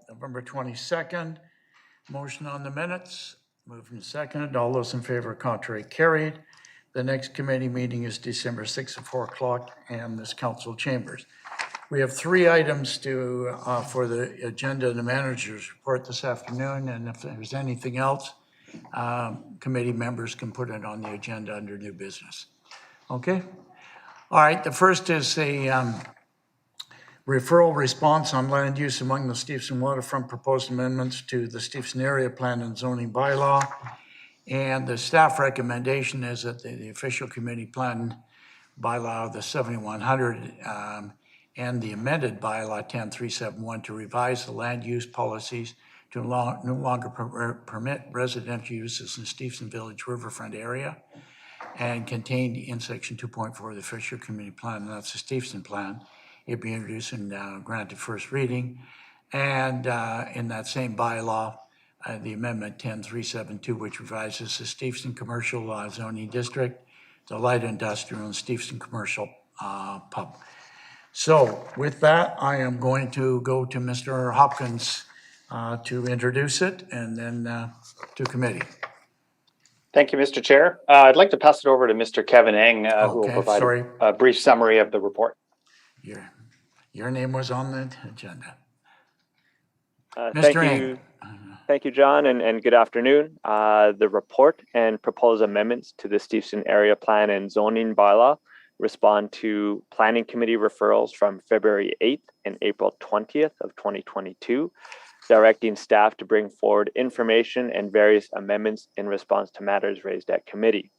November 22nd. Motion on the minutes, moved and seconded. All those in favor, contrary, carried. The next committee meeting is December 6th at 4 o'clock in this council chambers. We have 3 items for the agenda and the manager's report this afternoon, and if there's anything else, committee members can put it on the agenda under new business. Okay? All right, the first is a referral response on land use among the Steveston waterfront proposed amendments to the Steveston area plan and zoning bylaw. And the staff recommendation is that the official committee plan bylaw, the 7100, and the amended bylaw 10371 to revise the land use policies to no longer permit residential uses in Steveston Village riverfront area and contained in section 2.4 of the official committee plan, and that's the Steveston plan. It be introduced and granted first reading. And in that same bylaw, the amendment 10372, which revises the Steveston commercial zoning district, the light industrial and Steveston commercial pub. So with that, I am going to go to Mr. Hopkins to introduce it and then to committee. Thank you, Mr. Chair. I'd like to pass it over to Mr. Kevin Eng, who will provide a brief summary of the report. Your name was on the agenda. Thank you, John, and good afternoon. The report and proposed amendments to the Steveston area plan and zoning bylaw respond to planning committee referrals from February 8th and April 20th of 2022, directing staff to bring forward information and various amendments in response to matters raised at committee.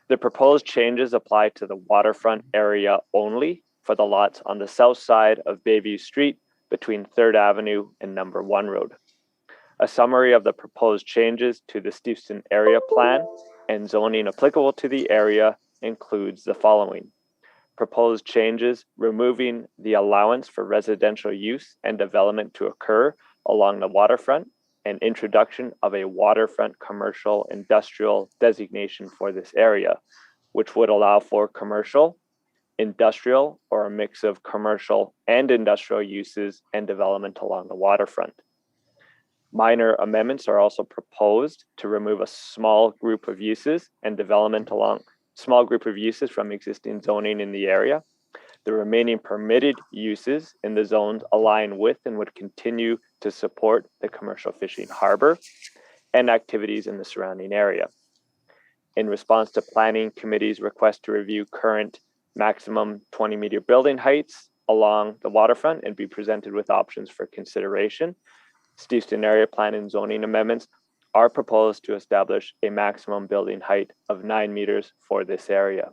The proposed changes apply to the waterfront area only for the lots on the south side of Bayview Street between 3rd Avenue and Number 1 Road. A summary of the proposed changes to the Steveston area plan and zoning applicable to the area includes the following. Proposed changes removing the allowance for residential use and development to occur along the waterfront and introduction of a waterfront commercial industrial designation for this area, which would allow for commercial, industrial, or a mix of commercial and industrial uses and development along the waterfront. Minor amendments are also proposed to remove a small group of uses and development along small group of uses from existing zoning in the area. The remaining permitted uses in the zones align with and would continue to support the commercial fishing harbor and activities in the surrounding area. In response to planning committee's request to review current maximum 20-meter building heights along the waterfront and be presented with options for consideration, Steveston area plan and zoning amendments are proposed to establish a maximum building height of 9 meters for this area.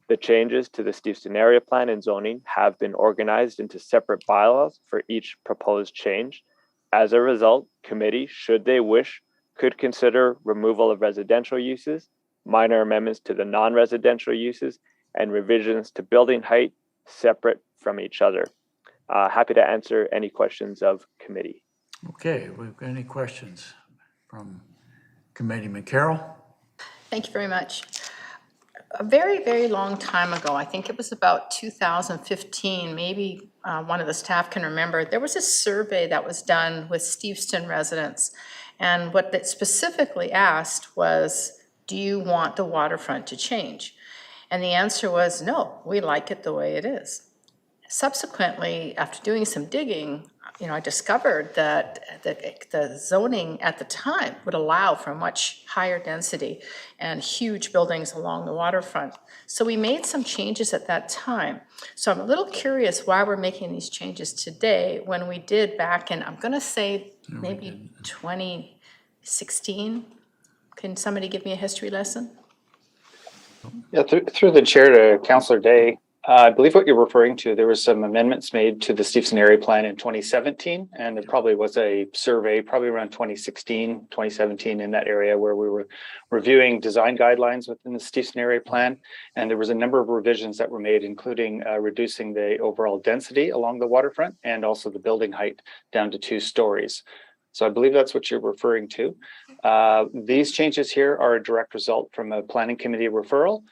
The changes to the Steveston area plan and zoning have been organized into separate bylaws for each proposed change. As a result, committee, should they wish, could consider removal of residential uses, minor amendments to the non-residential uses, and revisions to building height separate from each other. Happy to answer any questions of committee. Okay, we've got any questions from Committeeman Carroll? Thank you very much. A very, very long time ago, I think it was about 2015, maybe one of the staff can remember, there was a survey that was done with Steveston residents. And what it specifically asked was, do you want the waterfront to change? And the answer was, no, we like it the way it is. Subsequently, after doing some digging, I discovered that the zoning at the time would allow for much higher density and huge buildings along the waterfront. So we made some changes at that time. So I'm a little curious why we're making these changes today when we did back in, I'm going to say maybe 2016. Can somebody give me a history lesson? Yeah, through the chair to Councillor Day. I believe what you're referring to, there was some amendments made to the Steveston area plan in 2017, and there probably was a survey probably around 2016, 2017 in that area where we were reviewing design guidelines within the Steveston area plan. And there was a number of revisions that were made, including reducing the overall density along the waterfront and also the building height down to 2 stories. So I believe that's what you're referring to. These changes here are a direct result from a planning committee referral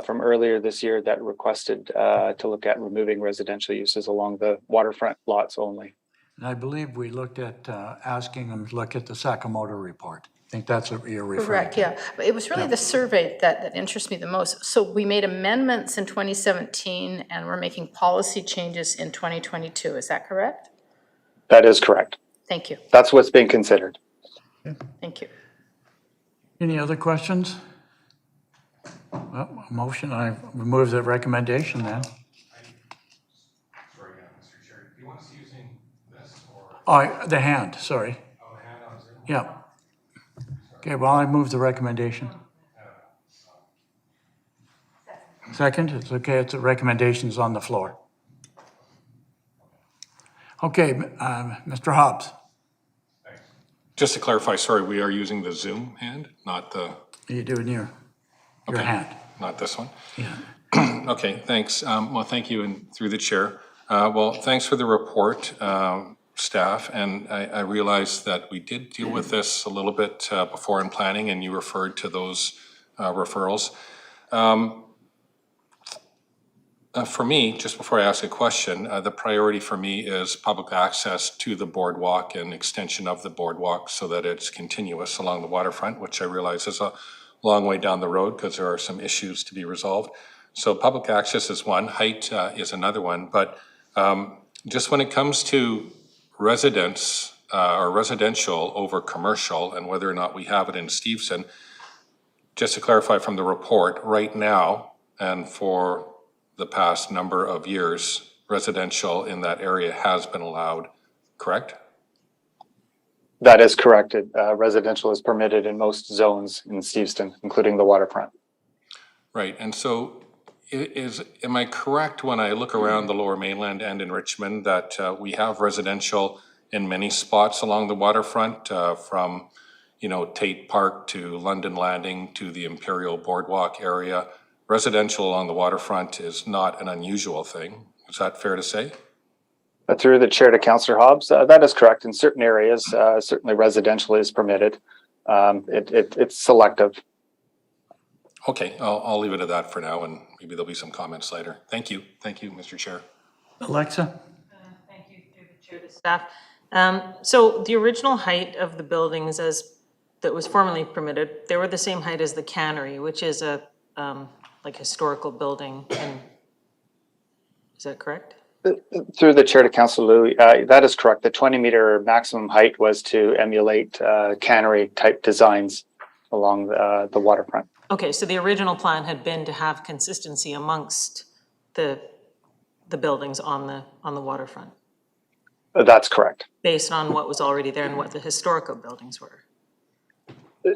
from earlier this year that requested to look at removing residential uses along the waterfront lots only. And I believe we looked at asking them to look at the Sakamoto report. I think that's what you're referring Correct, to. yeah. But it was really the survey that interests me the most. So we made amendments in 2017 and we're making policy changes in 2022. Is that correct? That is correct. Thank you. That's what's being considered. Thank you. Any other questions? Well, a motion, I remove the recommendation then. Sorry, Mr. Chair, do you want us using this or? Oh, the hand, sorry. Oh, hand on Zoom? Yeah. Okay, well, I move the recommendation. Second, it's okay, it's the recommendations on the floor. Okay, Mr. Hobbs, Just to clarify, sorry, we are using the Zoom hand, not the, you doing your Okay. hand? not this one? Yeah. Okay, thanks. Well, thank you, and through the chair. Well, thanks for the report, staff, and I realize that we did deal with this a little bit before in planning, and you referred to those referrals. For me, just before I ask a question, the priority for me is public access to the boardwalk and extension of the boardwalk so that it's continuous along the waterfront, which I realize is a long way down the road because there are some issues to be resolved. So public access is one, height is another one, but just when it comes to residents or residential over commercial and whether or not we have it in Stevenson, just to clarify from the report, right now and for the past number of years, residential in that area has been allowed, correct? That is correct. Residential is permitted in most zones in Steveston, including the waterfront. Right, and so am I correct when I look around the Lower Mainland and in Richmond that we have residential in many spots along the waterfront, from, you know, Tate Park to London Landing to the Imperial Boardwalk area? Residential along the waterfront is not an unusual thing. Is that fair to say? Through the chair to Councillor Hobbs, that is correct. In certain areas, certainly residential is permitted. It's selective. Okay, I'll leave it at that for now, and maybe there'll be some comments later. Thank you, Mr. Chair. Alexa? Thank you, through the chair to staff. So the original height of the buildings that was formerly permitted, they were the same height as the cannery, which is a like historical building. And is that correct? Through the chair to Councillor Louie, that is correct. The 20-meter maximum height was to emulate cannery type designs along the waterfront. Okay, so the original plan had been to have consistency amongst the buildings on the waterfront, That's correct. based on what was already there and what the historical buildings were.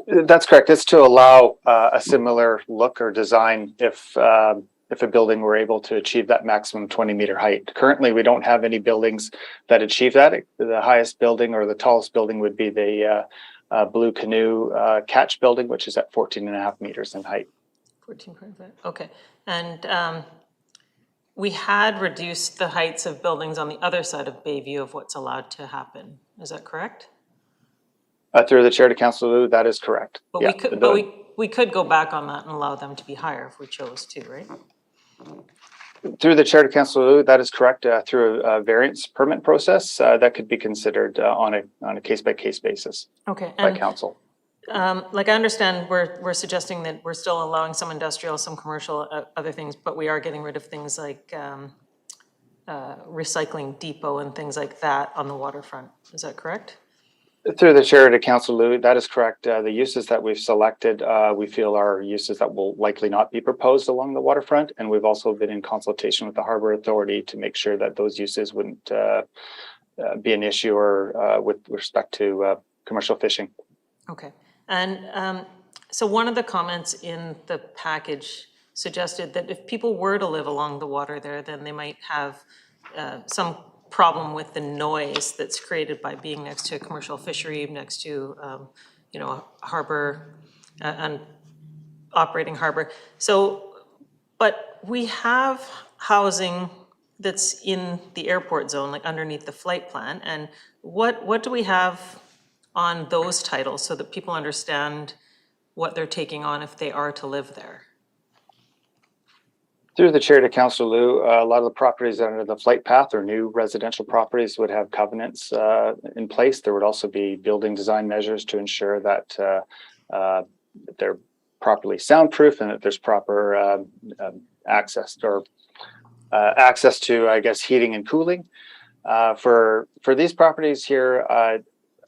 That's correct. It's to allow a similar look or design if a building were able to achieve that maximum 20-meter height. Currently, we don't have any buildings that achieve that. The highest building or the tallest building would be the Blue Canoe Catch building, which is at 14.5 meters in height. 14.5, okay. And we had reduced the heights of buildings on the other side of Bayview of what's allowed to happen. Is that correct? Through the chair to Councillor Liu, that is correct. But we could go back on that and allow them to be higher if we chose to, right? Through the chair to Councillor Liu, that is correct. Through a variance permit process, that could be considered on a case-by-case basis Okay. by And council. like I understand, we're suggesting that we're still allowing some industrial, some commercial, other things, but we are getting rid of things like recycling depot and things like that on the waterfront. Is that correct? Through the chair to Councillor Liu, that is correct. The uses that we've selected, we feel are uses that will likely not be proposed along the waterfront. And we've also been in consultation with the Harbour Authority to make sure that those uses wouldn't be an issue or with respect to commercial fishing. Okay. And so one of the comments in the package suggested that if people were to live along the water there, then they might have some problem with the noise that's created by being next to a commercial fishery, next to, a harbor, and operating harbor. So, but we have housing that's in the airport zone, like underneath the flight plan. And what do we have on those titles so that people understand what they're taking on if they are to live there? Through the chair to Councillor Liu, a lot of the properties under the flight path or new residential properties would have covenants in place. There would also be building design measures to ensure that they're properly soundproof and that there's proper access to, I guess, heating and cooling. For these properties here,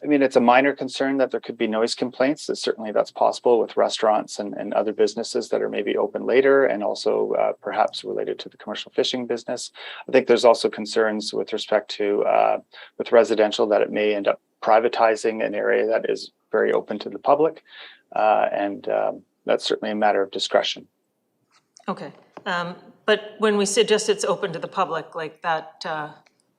I mean, it's a minor concern that there could be noise complaints. Certainly that's possible with restaurants and other businesses that are maybe open later, and also perhaps related to the commercial fishing business. I think there's also concerns with respect to with residential that it may end up privatizing an area that is very open to the public. And that's certainly a matter of discretion. Okay, but when we suggest it's open to the public, like that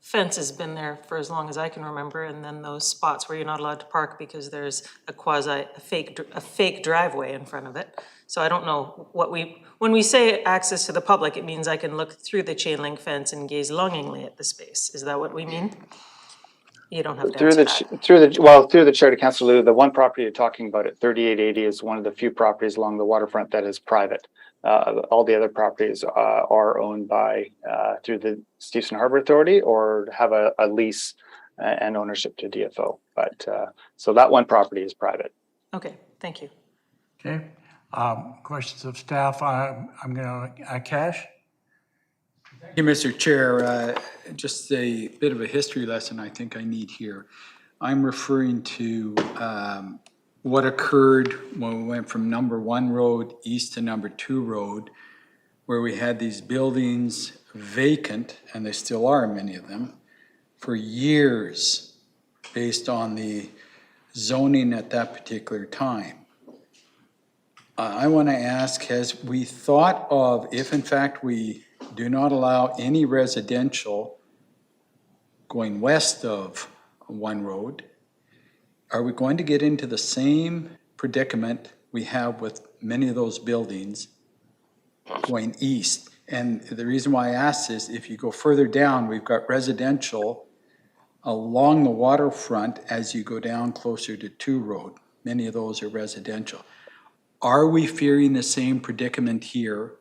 fence has been there for as long as I can remember, and then those spots where you're not allowed to park because there's a fake driveway in front of it. So I don't know when we say access to the public, it means I can look through the chain link fence and gaze longingly at the space. Is that what we mean? You don't have to Through answer that. through the chair to Councillor Liu, the one property you're talking about at 3880 is one of the few properties along the waterfront that is private. All the other properties are owned by through the Steveston Harbor Authority or have a lease and ownership to DFO. But so that one property is private. Okay, thank you. Okay, questions of staff? I'm going to, Cash? Thank you, Mr. Chair. Just a bit of a history lesson I think I need here. I'm referring to what occurred when we went from number 1 road east to number 2 road, where we had these buildings vacant, and they still are, many of them, for years based on the zoning at that particular time. I want to ask, has we thought of, if in fact we do not allow any residential going west of 1 road, are we going to get into the same predicament we have with many of those buildings going east? And the reason why I ask is, if you go further down, we've got residential along the waterfront as you go down closer to 2 road. Many of those are residential. Are we fearing the same predicament here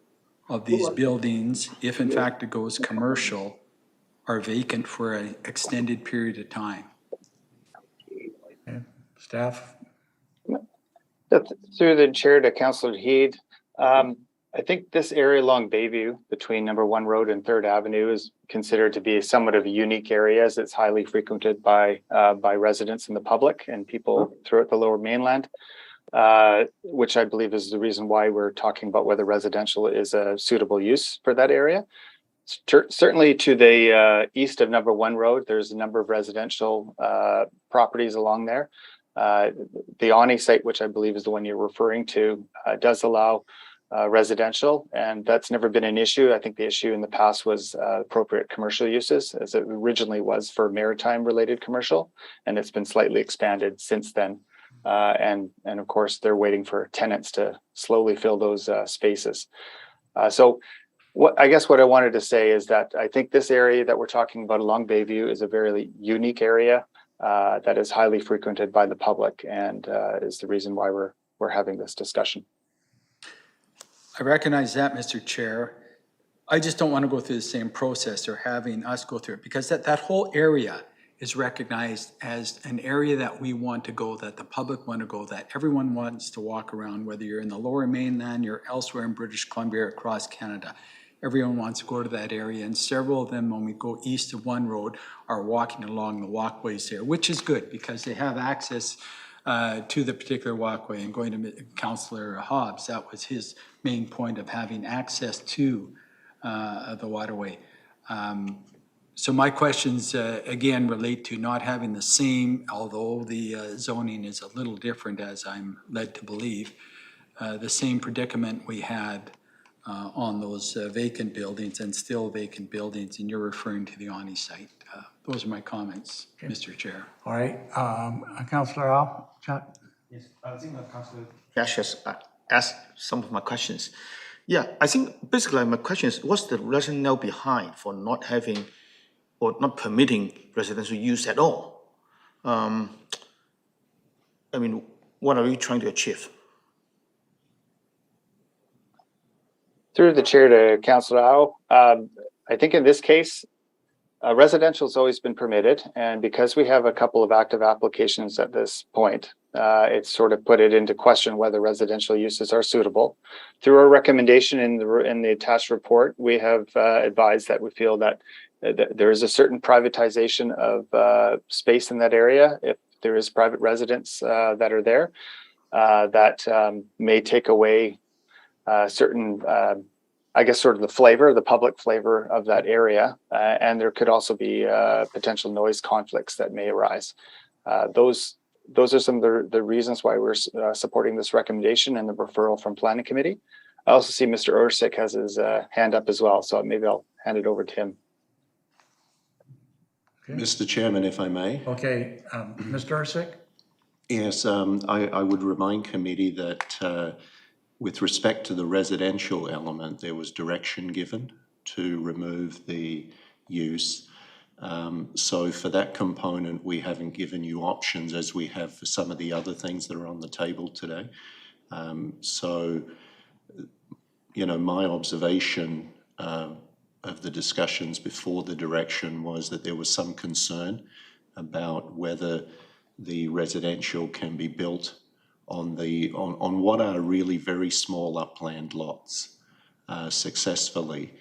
of these buildings, if in fact it goes commercial, are vacant for an extended period of time? Staff? Through the chair to Councillor Heed, I think this area along Bayview between number 1 road and 3rd Avenue is considered to be somewhat of a unique area, as it's highly frequented by residents and the public and people throughout the Lower Mainland, which I believe is the reason why we're talking about whether residential is a suitable use for that area. Certainly to the east of number 1 road, there's a number of residential properties along there. The Ani site, which I believe is the one you're referring to, does allow residential, and that's never been an issue. I think the issue in the past was appropriate commercial uses, as it originally was for maritime related commercial, and it's been slightly expanded since then. And of course, they're waiting for tenants to slowly fill those spaces. So what I wanted to say is that I think this area that we're talking about along Bayview is a very unique area that is highly frequented by the public, and is the reason why we're having this discussion. I recognize that, Mr. Chair. I just don't want to go through the same process or having us go through it, because that whole area is recognized as an area that we want to go, that the public want to go, that everyone wants to walk around, whether you're in the Lower Mainland, you're elsewhere in British Columbia or across Canada. Everyone wants to go to that area, and several of them, when we go east of 1 road, are walking along the walkways there, which is good because they have access to the particular walkway. And going to Councillor Hobbs, that was his main point of having access to the waterway. So my questions, again, relate to not having the same, although the zoning is a little different, as I'm led to believe, the same predicament we had on those vacant buildings and still vacant buildings, and you're referring to the Ani site. Those are my comments, Mr. Chair. All right, Councillor Al? Chuck? Yes, I think Councillor Cash has asked some of my questions. Yeah, I think basically my question is, what's the rationale behind for not having or not permitting residential use at all? I mean, what are we trying to achieve? Through the chair to Councillor Au, I think in this case, residential has always been permitted, and because we have a couple of active applications at this point, it's sort of put it into question whether residential uses are suitable. Through our recommendation in the attached report, we have advised that we feel that there is a certain privatization of space in that area. If there is private residents that are there, that may take away certain I guess sort of the flavor, the public flavor of that area. And there could also be potential noise conflicts that may arise. Those are some of the reasons why we're supporting this recommendation and the referral from Planning Committee. I also see Mr. Ursik has his hand up as well, so maybe I'll hand it over to him. Mr. Chairman, if I may. Okay, Mr. Ursik? Yes, I would remind committee that with respect to the residential element, there was direction given to remove the use. So for that component, we haven't given you options as we have for some of the other things that are on the table today. So, you know, my observation of the discussions before the direction was that there was some concern about whether the residential can be built on what are really very small upland lots successfully.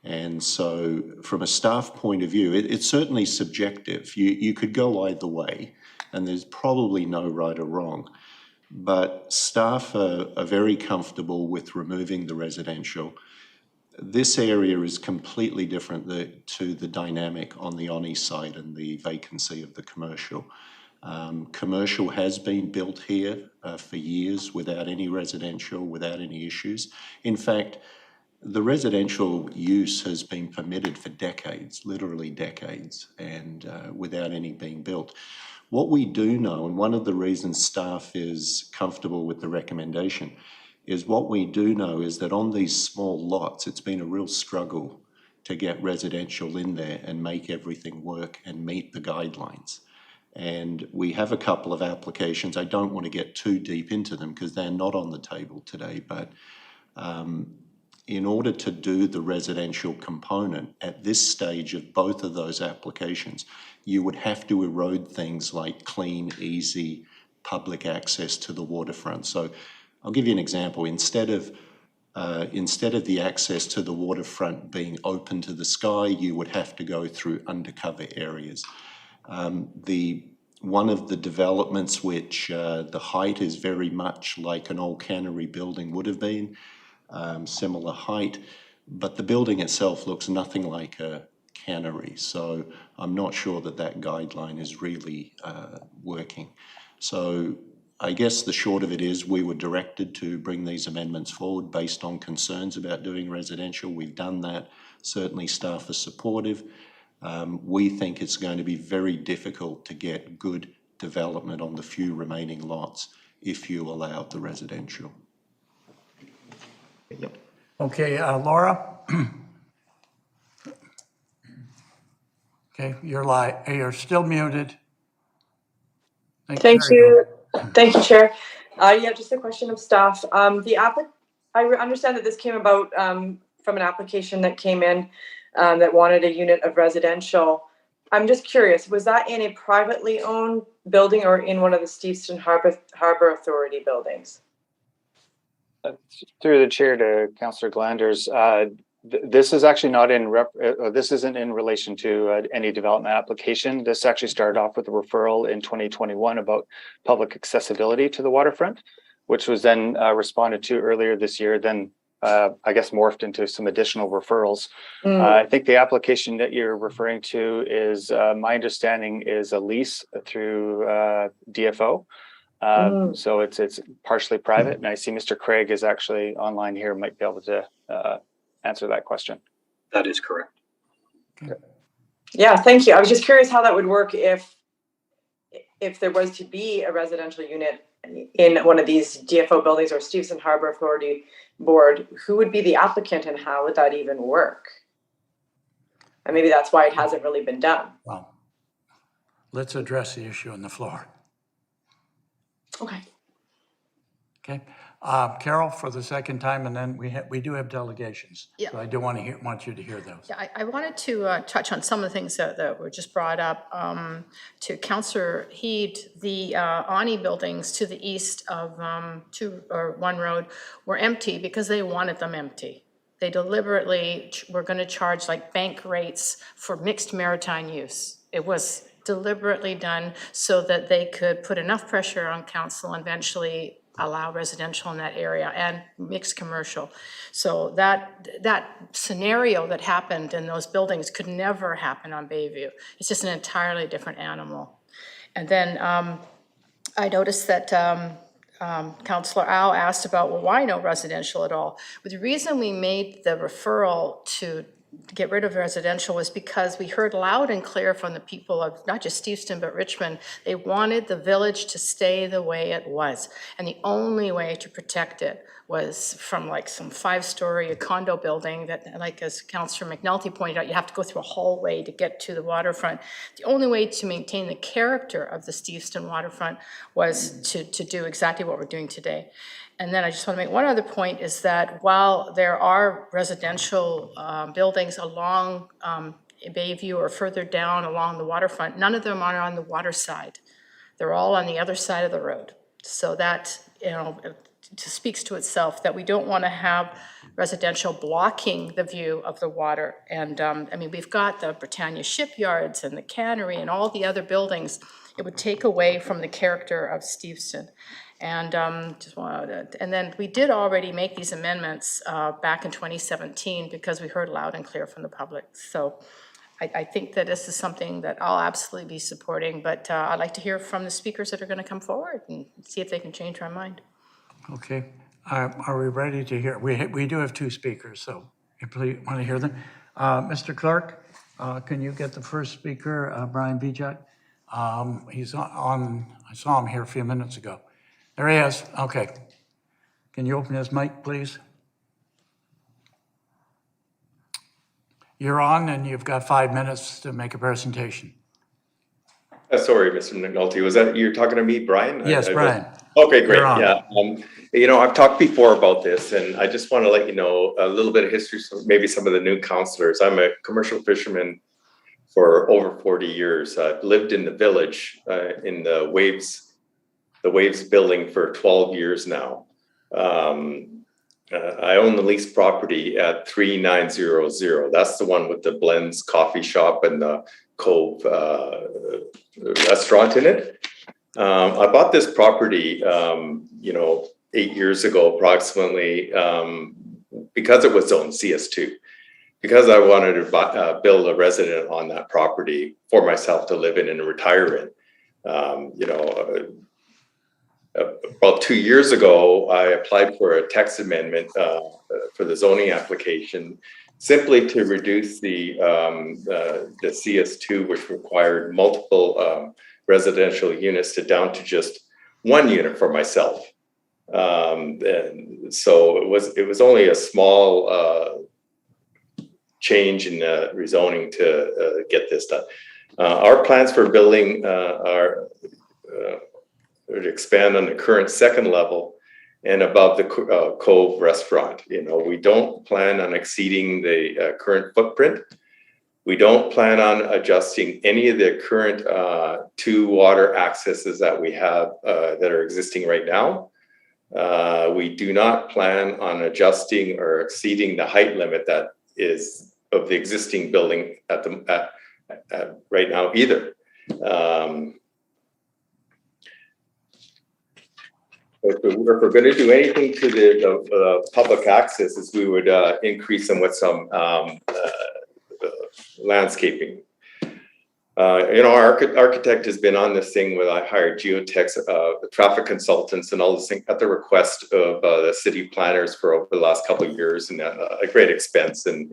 And so from a staff point of view, it's certainly subjective. You could go either way, and there's probably no right or wrong. But staff are very comfortable with removing the residential. This area is completely different to the dynamic on the ONI side and the vacancy of the commercial. Commercial has been built here for years without any residential, without any issues. In fact, the residential use has been permitted for decades, literally decades, and without any being built. What we do know, and one of the reasons staff is comfortable with the recommendation, is what we do know is that on these small lots, it's been a real struggle to get residential in there and make everything work and meet the guidelines. And we have a couple of applications. I don't want to get too deep into them because they're not on the table today, but in order to do the residential component at this stage of both of those applications, you would have to erode things like clean, easy public access to the waterfront. So I'll give you an example. Instead of the access to the waterfront being open to the sky, you would have to go through undercover areas. One of the developments which the height is very much like an old cannery building would have been, similar height, but the building itself looks nothing like a cannery. So I'm not sure that that guideline is really working. So I guess the short of it is we were directed to bring these amendments forward based on concerns about doing residential. We've done that. Certainly staff are supportive. We think it's going to be very difficult to get good development on the few remaining lots if you allow the residential. Yep. Okay, Laura? Okay, you're still muted. Thank you. Thank you, Chair. Yeah, just a question of staff. I understand that this came about from an application that came in that wanted a unit of residential. I'm just curious, was that in a privately owned building or in one of the Steveston Harbor Authority buildings? Through the chair to Councillor Glanders, this is actually not this isn't in relation to any development application. This actually started off with a referral in 2021 about public accessibility to the waterfront, which was then responded to earlier this year, then I guess morphed into some additional referrals. I think the application that you're referring to is, my understanding, is a lease through DFO. So it's partially private, and I see Mr. Craig is actually online here, might be able to answer that question. That is correct. Okay. Yeah, thank you. I was just curious how that would work if there was to be a residential unit in one of these DFO buildings or Steveston Harbor Authority Board. Who would be the applicant and how would that even work? And maybe that's why it hasn't really been done. Well, let's address the issue on the floor. Okay. Okay. Carol, for the second time, and then we do have delegations. Yeah. So I do want you to hear those. Yeah, I wanted to touch on some of the things that were just brought up. To Councillor Heed, the Ani buildings to the east of One Road were empty because they wanted them empty. They deliberately were going to charge like bank rates for mixed maritime use. It was deliberately done so that they could put enough pressure on council and eventually allow residential in that area and mixed commercial. So that scenario that happened in those buildings could never happen on Bayview. It's just an entirely different animal. And then I noticed that Councillor Au asked about, well, why no residential at all? But the reason we made the referral to get rid of residential was because we heard loud and clear from the people of not just Steveston, but Richmond. They wanted the village to stay the way it was. And the only way to protect it was from like some 5-story condo building that, like as Councillor McNulty pointed out, you have to go through a hallway to get to the waterfront. The only way to maintain the character of the Steveston waterfront was to do exactly what we're doing today. And then I just want to make one other point, is that while there are residential buildings along Bayview or further down along the waterfront, none of them are on the water side. They're all on the other side of the road. So that, it speaks to itself that we don't want to have residential blocking the view of the water. And I mean, we've got the Britannia shipyards and the cannery and all the other buildings. It would take away from the character of Steveston. And and then we did already make these amendments back in 2017 because we heard loud and clear from the public. So I think that this is something that I'll absolutely be supporting, but I'd like to hear from the speakers that are going to come forward and see if they can change our mind. Okay. Are we ready to hear? We do have 2 speakers, so if you want to hear them. Mr. Clerk, can you get the first speaker, Brian Bijak? He's on, I saw him here a few minutes ago. There he is. Okay. Can you open his mic, please? You're on, and you've got 5 minutes to make a presentation. Sorry, Mr. McNulty, was that, you're talking to me, Brian? Yes, Brian. Okay, great, You're on. yeah. I've talked before about this, and I just want to let you know a little bit of history, so maybe some of the new councilors. I'm a commercial fisherman for over 40 years. I've lived in the village, in the Waves building for 12 years now. I own the leased property at 3900. That's the one with the Blends coffee shop and the Cove restaurant in it. I bought this property, 8 years ago approximately, because it was zoned CS2. Because I wanted to build a residence on that property for myself to live in and retire in. About 2 years ago, I applied for a text amendment for the zoning application, simply to reduce the CS2, which required multiple residential units, down to just 1 unit for myself. And so it was only a small change in rezoning to get this done. Our plans for building are to expand on the current 2nd level and above the Cove restaurant. We don't plan on exceeding the current footprint. We don't plan on adjusting any of the current 2 water accesses that we have that are existing right now. We do not plan on adjusting or exceeding the height limit that is of the existing building at right now either. If we're going to do anything to the public accesses, we would increase them with some landscaping. Our architect has been on this thing with, I hired geotechs, traffic consultants and all this thing at the request of the city planners for over the last couple of years, and a great expense. And,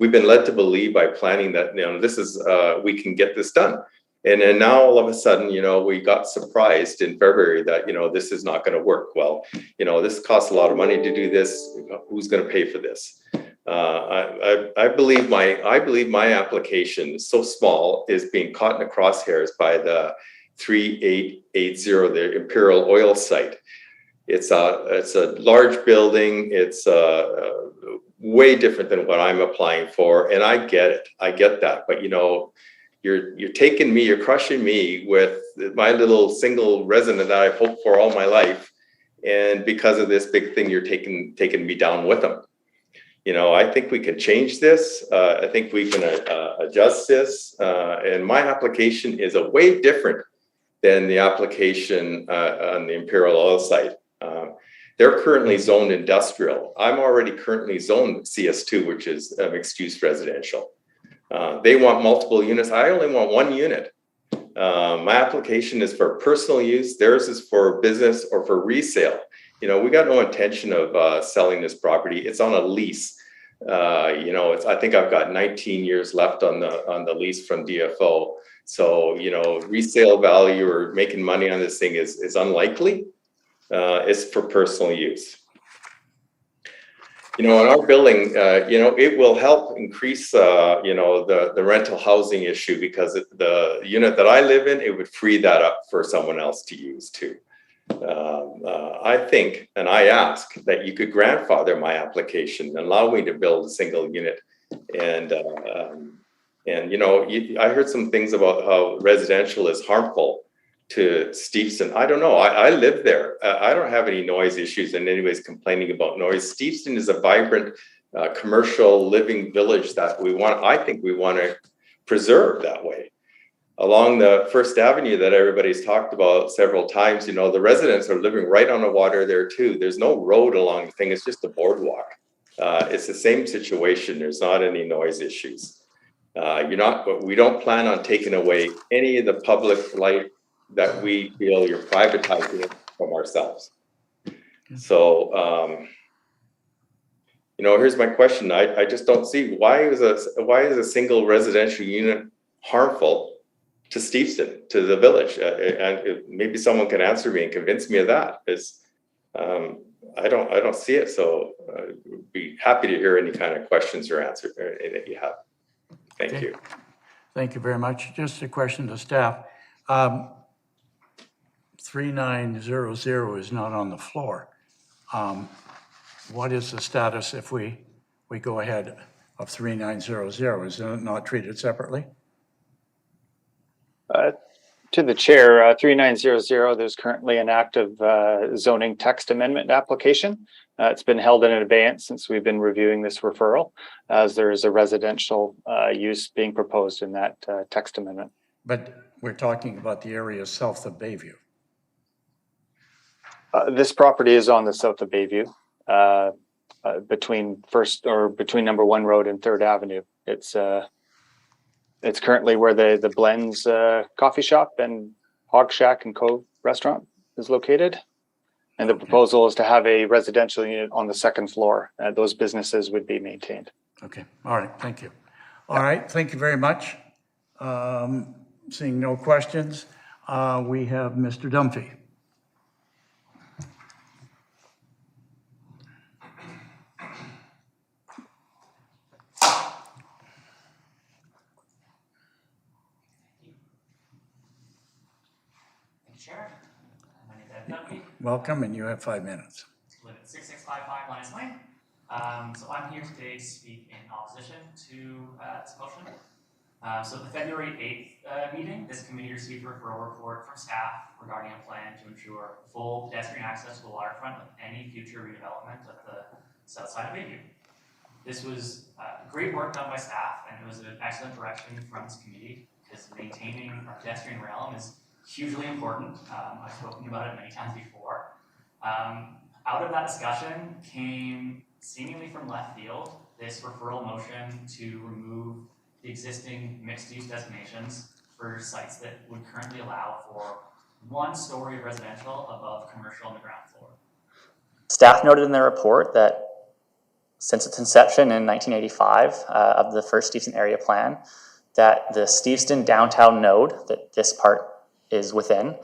we've been led to believe by planning that, this is, we can get this done. And then now all of a sudden, we got surprised in February that, this is not going to work. Well, this costs a lot of money to do this. Who's going to pay for this? I believe my application is so small is being caught in the crosshairs by the 3880, the Imperial Oil site. It's a large building. It's way different than what I'm applying for, and I get it. I get that, but you know, you're taking me, you're crushing me with my little single resident that I've hoped for all my life, and because of this big thing, you're taking me down with them. You know, I think we can change this. I think we can adjust this, and my application is a way different than the application on the Imperial Oil site. They're currently zoned industrial. I'm already currently zoned CS2, which is mixed use residential. They want multiple units. I only want one unit. My application is for personal use. Theirs is for business or for resale. You know, we got no intention of selling this property. It's on a lease. You know, I think I've got 19 years left on the lease from DFO. So, you know, resale value or making money on this thing is unlikely. It's for personal use. You know, in our building, you know, it will help increase, you know, the rental housing issue, because the unit that I live in, it would free that up for someone else to use too. I think, and I ask that you could grandfather my application and allow me to build a single unit. And you know, I heard some things about how residential is harmful to Steveston. I don't know. I live there. I don't have any noise issues, and anybody's complaining about noise. Steveston is a vibrant commercial living village that I think we want to preserve that way. Along the First Avenue that everybody's talked about several times, you know, the residents are living right on the water there too. There's no road along the thing. It's just a boardwalk. It's the same situation. There's not any noise issues. We don't plan on taking away any of the public life that we feel you're privatizing it from ourselves. So, you know, here's my question. I just don't see why is a single residential unit harmful to Steveston, to the village? And maybe someone can answer me and convince me of that. I don't see it. So I'd be happy to hear any kind of questions or answers that you have. Thank you. Thank you very much. Just a question to staff. 3900 is not on the floor. What is the status if we go ahead of 3900? Is it not treated separately? To the chair, 3900, there's currently an active zoning text amendment application. It's been held in advance since we've been reviewing this referral, as there is a residential use being proposed in that text amendment. But we're talking about the area south of Bayview. This property is on the south of Bayview, between number 1 road and 3rd Avenue. It's currently where the Blends coffee shop and Hog Shack and Cove restaurant is located. And the proposal is to have a residential unit on the 2nd floor. Those businesses would be maintained. Okay, all right, thank you. All right, thank you very much. Seeing no questions, we have Mr. Dunphy. Chair, my name is Ed Dunphy. Welcome, and you have 5 minutes. Live at 6655 Lions Lane. So I'm here today to speak in opposition to this motion. So at the February 8th meeting, this committee received a referral report from staff regarding a plan to ensure full pedestrian access to the waterfront with any future redevelopment of the south side of Bayview. This was great work done by staff, and it was an excellent direction from this committee, because maintaining our pedestrian realm is hugely important. I've spoken about it many times before. Out of that discussion came, seemingly from left field, this referral motion to remove the existing mixed-use designations for sites that would currently allow for 1 story of residential above commercial on the ground floor. Staff noted in their report that since its inception in 1985 of the first Steveston area plan, that the Steveston downtown node, that this part is within,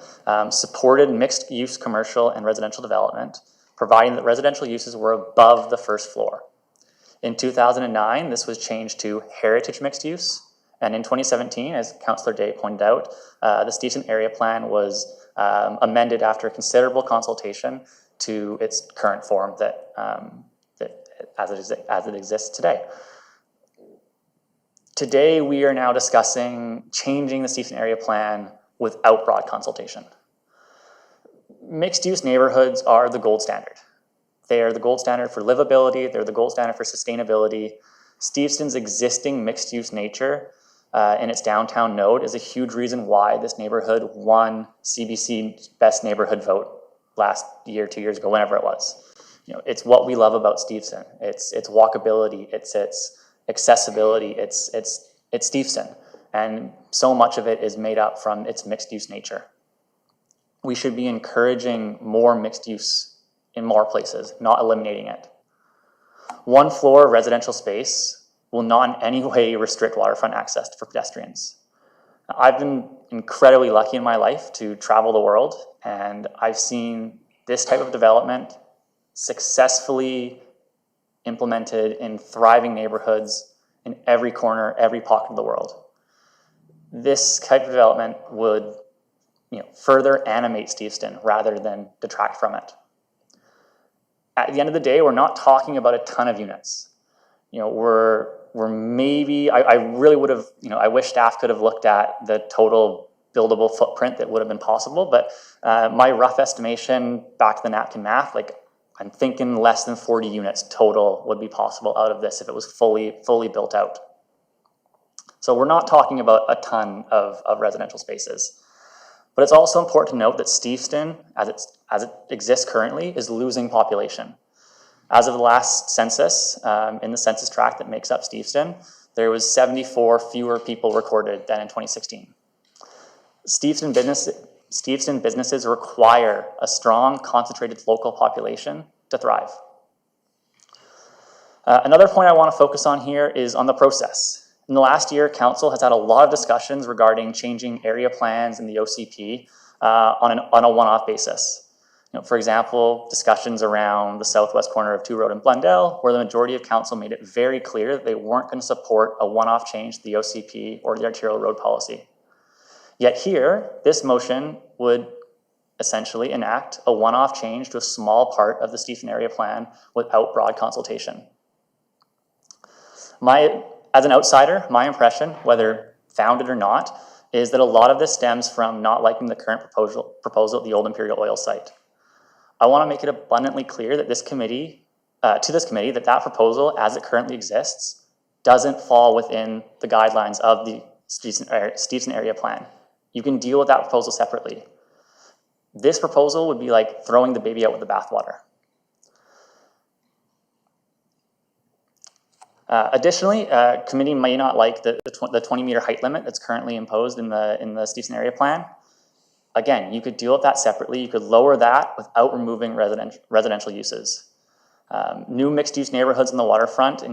supported mixed-use commercial and residential development, providing that residential uses were above the 1st floor. In 2009, this was changed to heritage mixed use, and in 2017, as Councillor Day pointed out, the Steveston area plan was amended after considerable consultation to its current form that, as it exists today. Today, we are now discussing changing the Steveston area plan without broad consultation. Mixed-use neighborhoods are the gold standard. They are the gold standard for livability. They're the gold standard for sustainability. Steveston's existing mixed-use nature in its downtown node is a huge reason why this neighborhood won CBC Best Neighborhood Vote last year, 2 years ago, whenever it was. You know, it's what we love about Steveston. It's walkability. It's accessibility. It's Steveston, and so much of it is made up from its mixed-use nature. We should be encouraging more mixed use in more places, not eliminating it. One floor of residential space will not in any way restrict waterfront access for pedestrians. I've been incredibly lucky in my life to travel the world, and I've seen this type of development successfully implemented in thriving neighborhoods in every corner, every pocket of the world. This type of development would, further animate Steveston rather than detract from it. At the end of the day, we're not talking about a ton of units. We're maybe, I really would have, I wish staff could have looked at the total buildable footprint that would have been possible, but my rough estimation, back to the napkin math, I'm thinking less than 40 units total would be possible out of this if it was fully built out. So we're not talking about a ton of residential spaces. But it's also important to note that Steveston, as it exists currently, is losing population. As of the last census, in the census tract that makes up Steveston, there was 74 fewer people recorded than in 2016. Steveston businesses require a strong, concentrated local population to thrive. Another point I want to focus on here is on the process. In the last year, Council has had a lot of discussions regarding changing area plans in the OCP on a one-off basis. For example, discussions around the southwest corner of 2 Road in Blundell, where the majority of Council made it very clear that they weren't going to support a one-off change to the OCP or the arterial road policy. Yet here, this motion would essentially enact a one-off change to a small part of the Steveston area plan without broad consultation. As an outsider, my impression, whether founded or not, is that a lot of this stems from not liking the current proposal at the old Imperial Oil site. I want to make it abundantly clear that this committee, that proposal as it currently exists doesn't fall within the guidelines of the Steveston area plan. You can deal with that proposal separately. This proposal would be like throwing the baby out with the bathwater. Additionally, committee may not like the 20-meter height limit that's currently imposed in the Steveston area plan. Again, you could deal with that separately. You could lower that without removing residential uses. New mixed-use neighborhoods in the waterfront,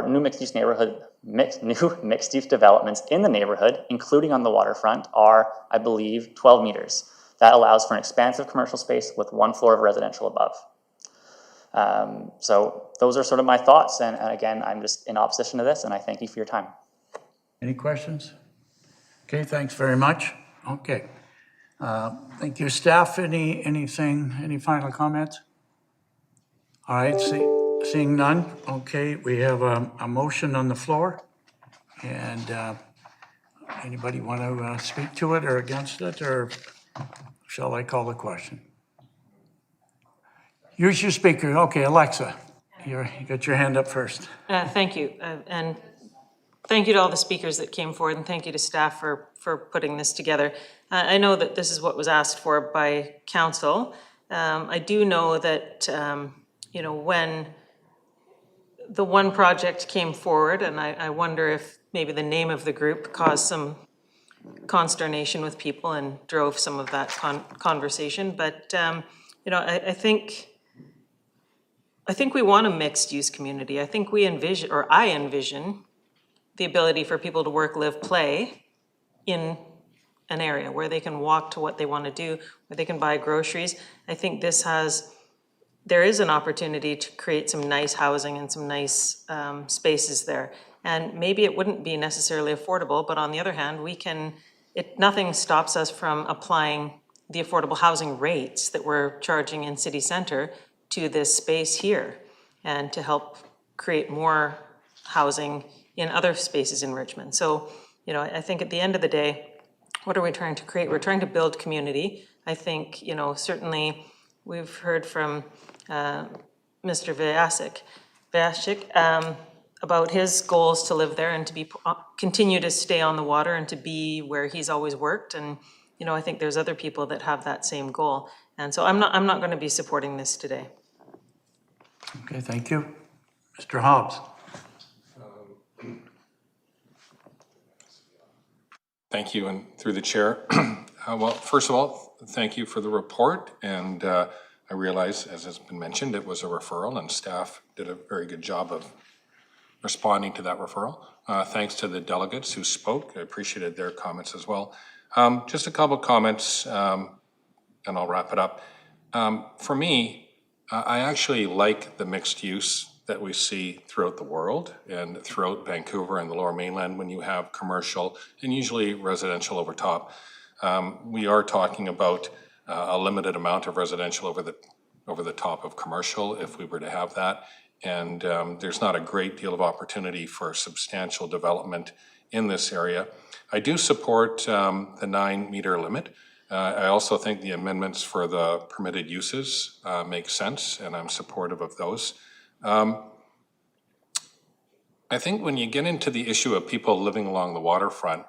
new mixed-use developments in the neighborhood, including on the waterfront, are, I believe, 12 meters. That allows for an expansive commercial space with 1 floor of residential above. So those are sort of my thoughts, and again, I'm just in opposition to this, and I thank you for your time. Any questions? Okay, thanks very much. Okay. Thank you, staff. Any final comments? All right, seeing none. Okay, we have a motion on the floor, and anybody want to speak to it or against it, or shall I call the question? Use your speaker. Okay, Alexa, you got your hand up first. Thank you, and thank you to all the speakers that came forward, and thank you to staff for putting this together. I know that this is what was asked for by council. I do know that when the one project came forward, and I wonder if maybe the name of the group caused some consternation with people and drove some of that conversation, but I think we want a mixed-use community. I think I envision the ability for people to work, live, play in an area where they can walk to what they want to do, where they can buy groceries. I think there is an opportunity to create some nice housing and some nice spaces there. And maybe it wouldn't be necessarily affordable, but on the other hand, nothing stops us from applying the affordable housing rates that we're charging in city center to this space here and to help create more housing in other spaces in Richmond. So, you know, I think at the end of the day, what are we trying to create? We're trying to build community. I think, you know, certainly we've heard from Mr. Vasic about his goals to live there and to be continue to stay on the water and to be where he's always worked. And, you know, I think there's other people that have that same goal. And so I'm not going to be supporting this today. Okay, thank you. Mr. Hobbs. Thank you, and through the chair. Well, first of all, thank you for the report, and I realize, as has been mentioned, it was a referral, and staff did a very good job of responding to that referral. Thanks to the delegates who spoke. I appreciated their comments as well. Just a couple of comments, and I'll wrap it up. For me, I actually like the mixed use that we see throughout the world and throughout Vancouver and the Lower Mainland when you have commercial and usually residential over top. We are talking about a limited amount of residential over the top of commercial if we were to have that. And there's not a great deal of opportunity for substantial development in this area. I do support the 9-meter limit. I also think the amendments for the permitted uses make sense, and I'm supportive of those. I think when you get into the issue of people living along the waterfront,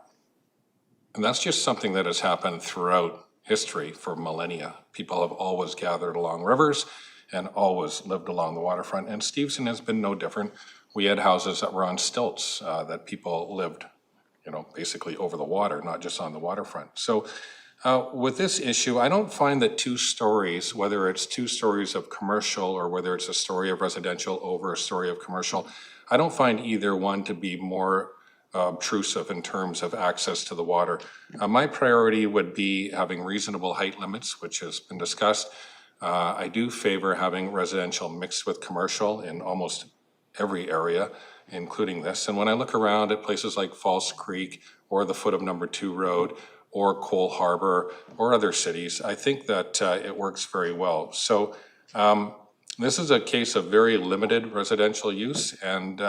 and that's just something that has happened throughout history for millennia. People have always gathered along rivers and always lived along the waterfront, and Steveston has been no different. We had houses that were on stilts that people lived, you know, basically over the water, not just on the waterfront. So with this issue, I don't find that 2 stories, whether it's 2 stories of commercial or whether it's a story of residential over a story of commercial, I don't find either one to be more obtrusive in terms of access to the water. My priority would be having reasonable height limits, which has been discussed. I do favor having residential mixed with commercial in almost every area, including this. And when I look around at places like False Creek or the foot of Number 2 Road or Cole Harbor or other cities, I think that it works very well. So this is a case of very limited residential use, and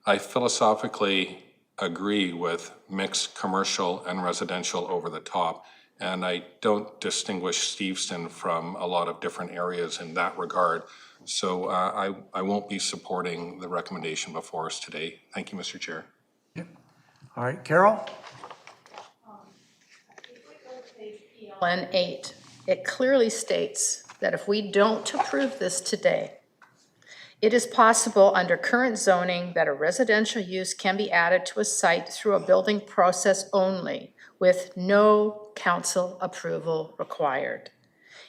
I philosophically agree with mixed commercial and residential over the top. And I don't distinguish Steveston from a lot of different areas in that regard. So I won't be supporting the recommendation before us today. Thank you, Mr. Chair. Yep. All right, Carol? PLN 8, it clearly states that if we don't approve this today, it is possible under current zoning that a residential use can be added to a site through a building process only with no council approval required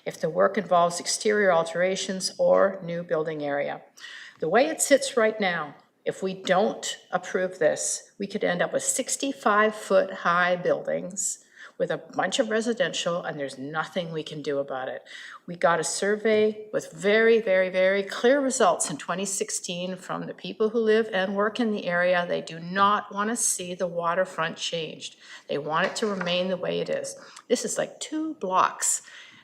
if the work involves exterior alterations or new building area. The way it sits right now, if we don't approve this, we could end up with 65-foot high buildings with a bunch of residential, and there's nothing we can do about it. We got a survey with very, very, very clear results in 2016 from the people who live and work in the area. They do not want to see the waterfront changed. They want it to remain the way it is. This is like 2 blocks.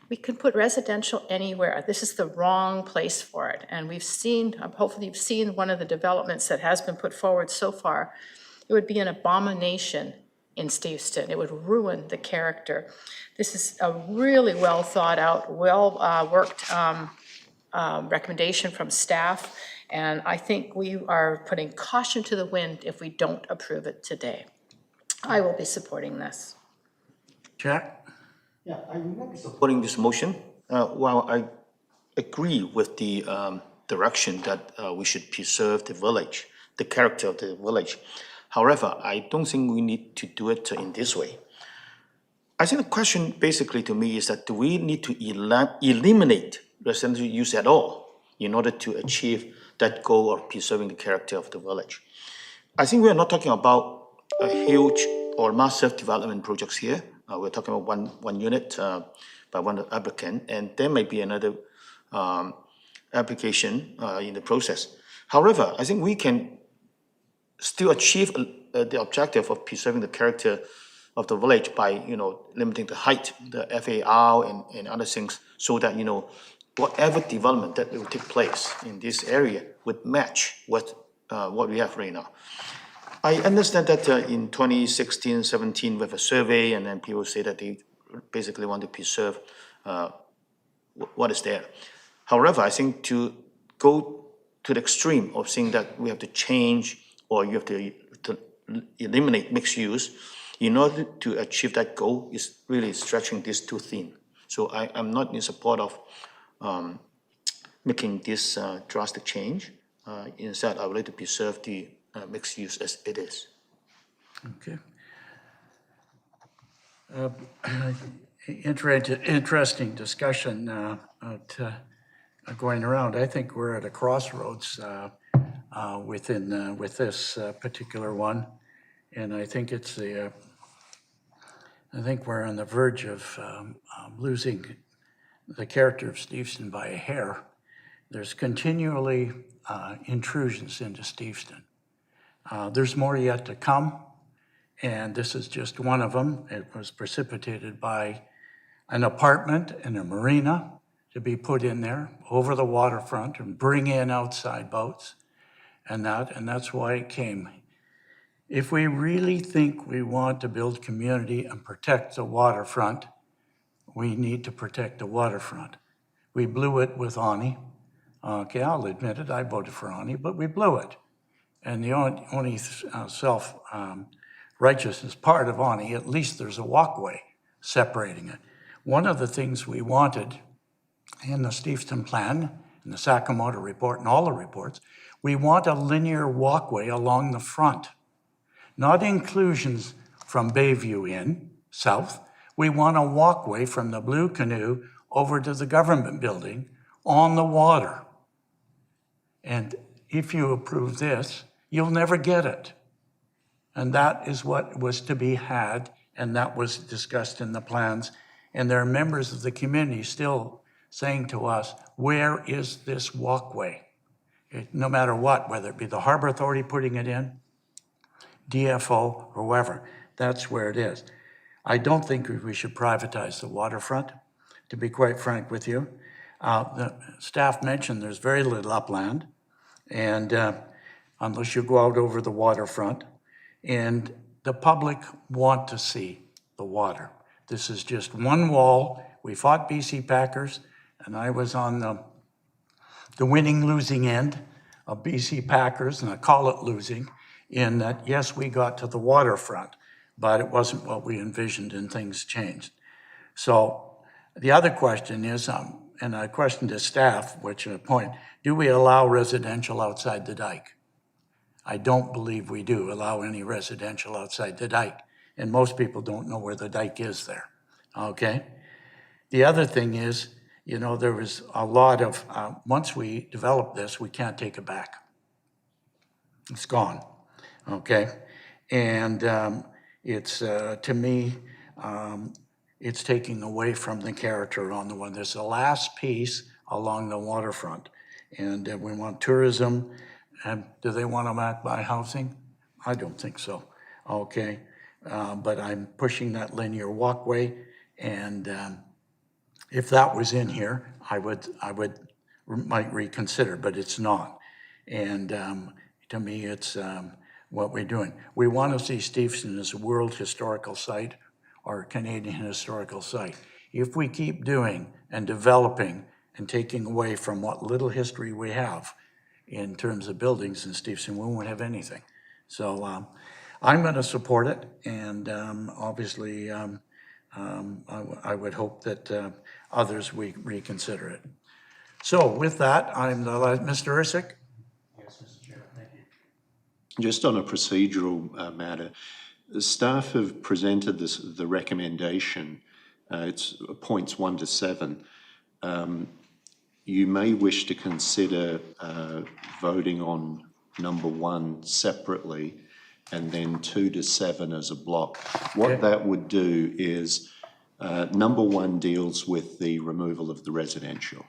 We can put residential anywhere. This is the wrong place for it. And we've seen, hopefully you've seen one of the developments that has been put forward so far. It would be an abomination in Steveston. It would ruin the character. This is a really well thought out, well worked recommendation from staff. And I think we are putting caution to the wind if we don't approve it today. I will be supporting this. Jack? Yeah, I will not be supporting this motion. While I agree with the direction that we should preserve the village, the character of the village. However, I don't think we need to do it in this way. I think the question basically to me is that do we need to eliminate residential use at all in order to achieve that goal of preserving the character of the village? I think we are not talking about a huge or massive development projects here. We're talking about one unit by one applicant, and there may be another application in the process. However, I think we can still achieve the objective of preserving the character of the village by, limiting the height, the FAR and other things, so that, whatever development that will take place in this area would match what we have right now. I understand that in 2016, 17, we have a survey, and then people say that they basically want to preserve what is there. However, I think to go to the extreme of saying that we have to change or you have to eliminate mixed use, in order to achieve that goal is really stretching this too thin. So I'm not in support of making this drastic change. Instead, I would like to preserve the mixed use as it is. Okay. Interesting discussion going around. I think we're at a crossroads with this particular one, and I think I think we're on the verge of losing the character of Steveston by a hair. There's continually intrusions into Steveston. There's more yet to come, and this is just one of them. It was precipitated by an apartment and a marina to be put in there over the waterfront and bring in outside boats and that's why it came. If we really think we want to build community and protect the waterfront, we need to protect the waterfront. We blew it with Ani. Okay, I'll admit it, I voted for Ani, but we blew it. And the only self-righteousness part of Ani, at least there's a walkway separating it. One of the things we wanted in the Steveston plan, in the Sakamoto report and all the reports, we want a linear walkway along the front, not inclusions from Bayview in, south. We want a walkway from the Blue Canoe over to the government building on the water. And if you approve this, you'll never get it. And that is what was to be had, and that was discussed in the plans. And there are members of the community still saying to us, where is this walkway? No matter what, whether it be the Harbor Authority putting it in, DFO, or whoever, that's where it is. I don't think we should privatize the waterfront, to be quite frank with you. The staff mentioned there's very little upland, and unless you go out over the waterfront, and the public want to see the water. This is just one wall. We fought BC Packers, and I was on the winning-losing end of BC Packers, and I call it losing, in that, yes, we got to the waterfront, but it wasn't what we envisioned, and things changed. So the other question is, and I questioned the staff, which is a point, do we allow residential outside the dike? I don't believe we do allow any residential outside the dike, and most people don't know where the dike is there, okay? The other thing is, there was a lot of, once we develop this, we can't take it back. It's gone, okay? And it's, to me, it's taking away from the character on the one. There's the last piece along the waterfront, and we want tourism. And do they want to buy housing? I don't think so, okay? But I'm pushing that linear walkway, and if that was in here, I might reconsider, but it's not. And to me, it's what we're doing. We want to see Steveston as a World Historical Site or Canadian Historical Site. If we keep doing and developing and taking away from what little history we have in terms of buildings in Steveston, we won't have anything. So I'm going to support it, and obviously I would hope that others reconsider it. So with that, Mr. Ersick. Yes, Mr. Chair, thank you. Just on a procedural matter, the staff have presented the recommendation. It's points 1 to 7. You may wish to consider voting on number 1 separately and then 2 to 7 as a block. What that would do is number 1 deals with the removal of the residential.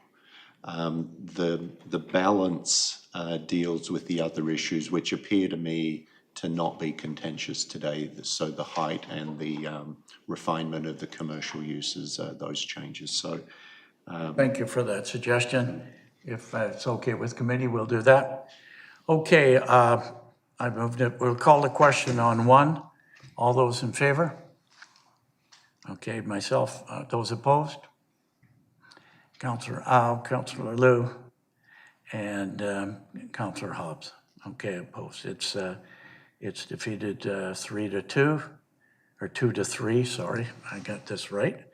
The balance deals with the other issues, which appear to me to not be contentious today. So the height and the refinement of the commercial uses, those changes. So Thank you for that suggestion. If it's okay with committee, we'll do that. Okay, I moved it. We'll call the question on 1. All those in favor? Okay, myself, those opposed? Councillor Au, Councillor Liu, and Councillor Hobbs. Okay, opposed. It's defeated 3-2, or 2-3, sorry, I got this right.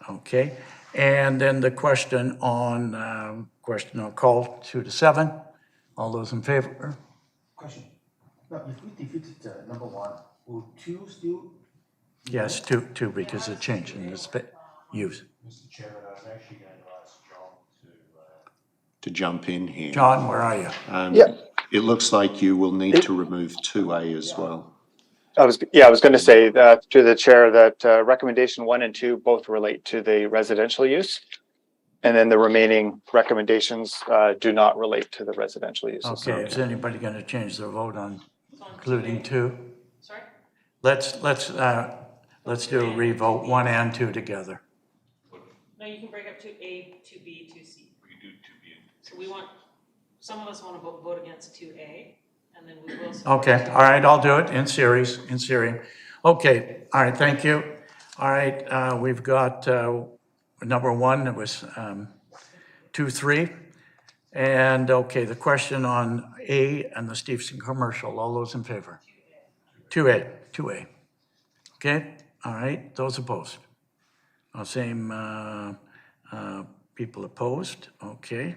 Okay, and then the question on call 2-7. All those in favor? Question. Now, if we defeated number 1, will 2 still? Yes, two because it changed in the use. Mr. Chairman, I was actually going to ask John to jump in here. John, where are you? Yeah. It looks like you will need to remove 2A as well. I was going to say that to the chair that recommendation 1 and 2 both relate to the residential use. And then the remaining recommendations do not relate to the residential uses. Okay, is anybody going to change their vote on including 2? Sorry? Let's do a revote, 1 and 2 together. No, you can break up to A, 2B, 2C. We can do 2B and So we want, some of us want to vote against 2A, and then we will. Okay, all right, I'll do it in series. Okay, all right, thank you. All right, we've got number 1, it was 2-3. And okay, the question on A and the Stevenson commercial, all those in favor? 2A. Okay, all right, those opposed? Same people opposed, okay.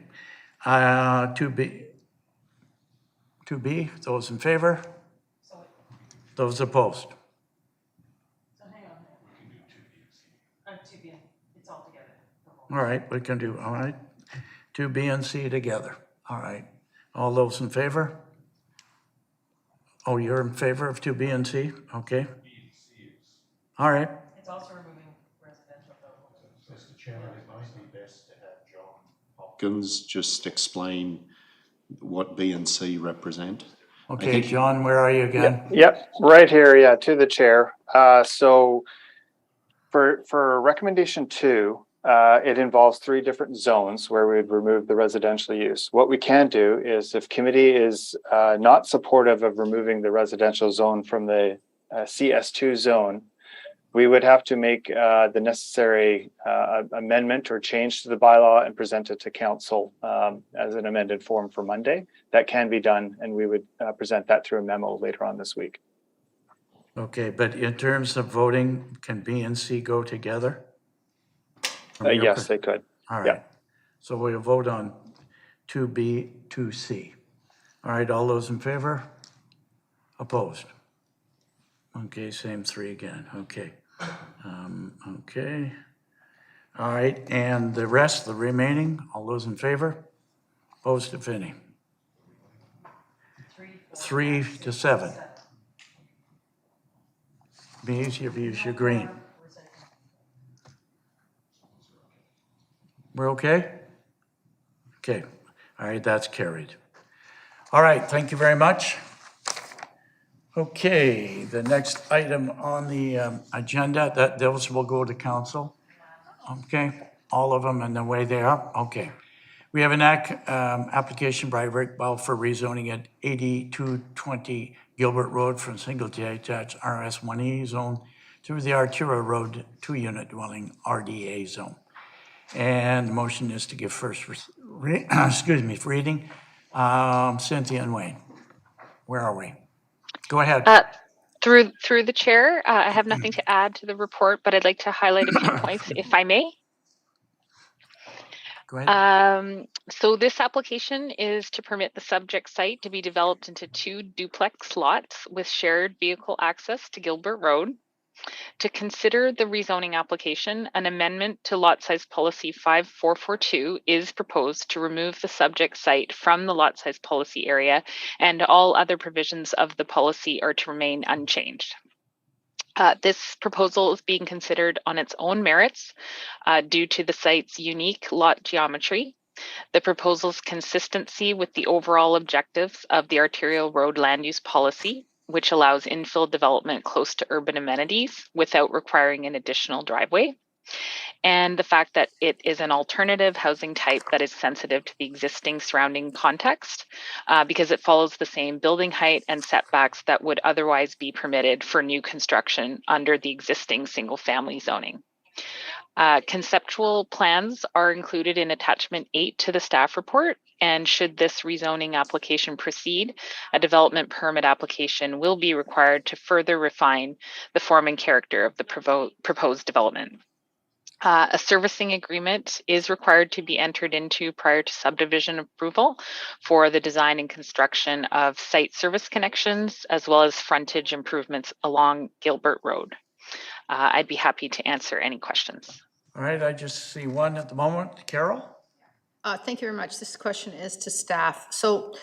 2B, those in favor? Those opposed? So hang on there. We can do 2B, it's all together. All right, we can do, all right. 2B and C together, all right. All those in favor? Oh, you're in favor of 2B and C, okay. All right, It's also removing residential though. Mr. Chairman, it might be best to have John Hopkins just explain what B and C represent. okay, John, where are you again? Yep, right here, yeah, to the chair. So for recommendation 2, it involves 3 different zones where we'd remove the residential use. What we can do is if committee is not supportive of removing the residential zone from the CS2 zone, we would have to make the necessary amendment or change to the bylaw and present it to council as an amended form for Monday. That can be done, and we would present that through a memo later on this week. Okay, but in terms of voting, can B and C go together? Yes, they could. All right, Yeah. so we'll vote on 2B, 2C. All right, all those in favor? Opposed? Okay, same 3 again, okay. Okay. All right, and the rest, the remaining, all those in favor? Opposed, if any? 3-7. Be easier if you use your green. We're okay? Okay, all right, that's carried. All right, thank you very much. Okay, the next item on the agenda, those will go to council. Okay, all of them and the way they are, okay. We have an application by Rick Bell for rezoning at 8220 Gilbert Road from single detached RS1E zone to the Arturo Road 2-unit dwelling RDA zone. And the motion is to give first reading. Cynthia and Wayne, where are we? Go ahead. Through the chair, I have nothing to add to the report, but I'd like to highlight a few points, if I may. Go ahead. So this application is to permit the subject site to be developed into 2 duplex lots with shared vehicle access to Gilbert Road. To consider the rezoning application, an amendment to lot size policy 5442 is proposed to remove the subject site from the lot size policy area, and all other provisions of the policy are to remain unchanged. This proposal is being considered on its own merits due to the site's unique lot geometry. The proposal's consistency with the overall objectives of the arterial road land use policy, which allows infill development close to urban amenities without requiring an additional driveway. And the fact that it is an alternative housing type that is sensitive to the existing surrounding context because it follows the same building height and setbacks that would otherwise be permitted for new construction under the existing single family zoning. Conceptual plans are included in attachment 8 to the staff report, and should this rezoning application proceed, a development permit application will be required to further refine the form and character of the proposed development. A servicing agreement is required to be entered into prior to subdivision approval for the design and construction of site service connections, as well as frontage improvements along Gilbert Road. I'd be happy to answer any questions. All right, I just see one at the moment. Carol? Thank you very much. This question is to staff. So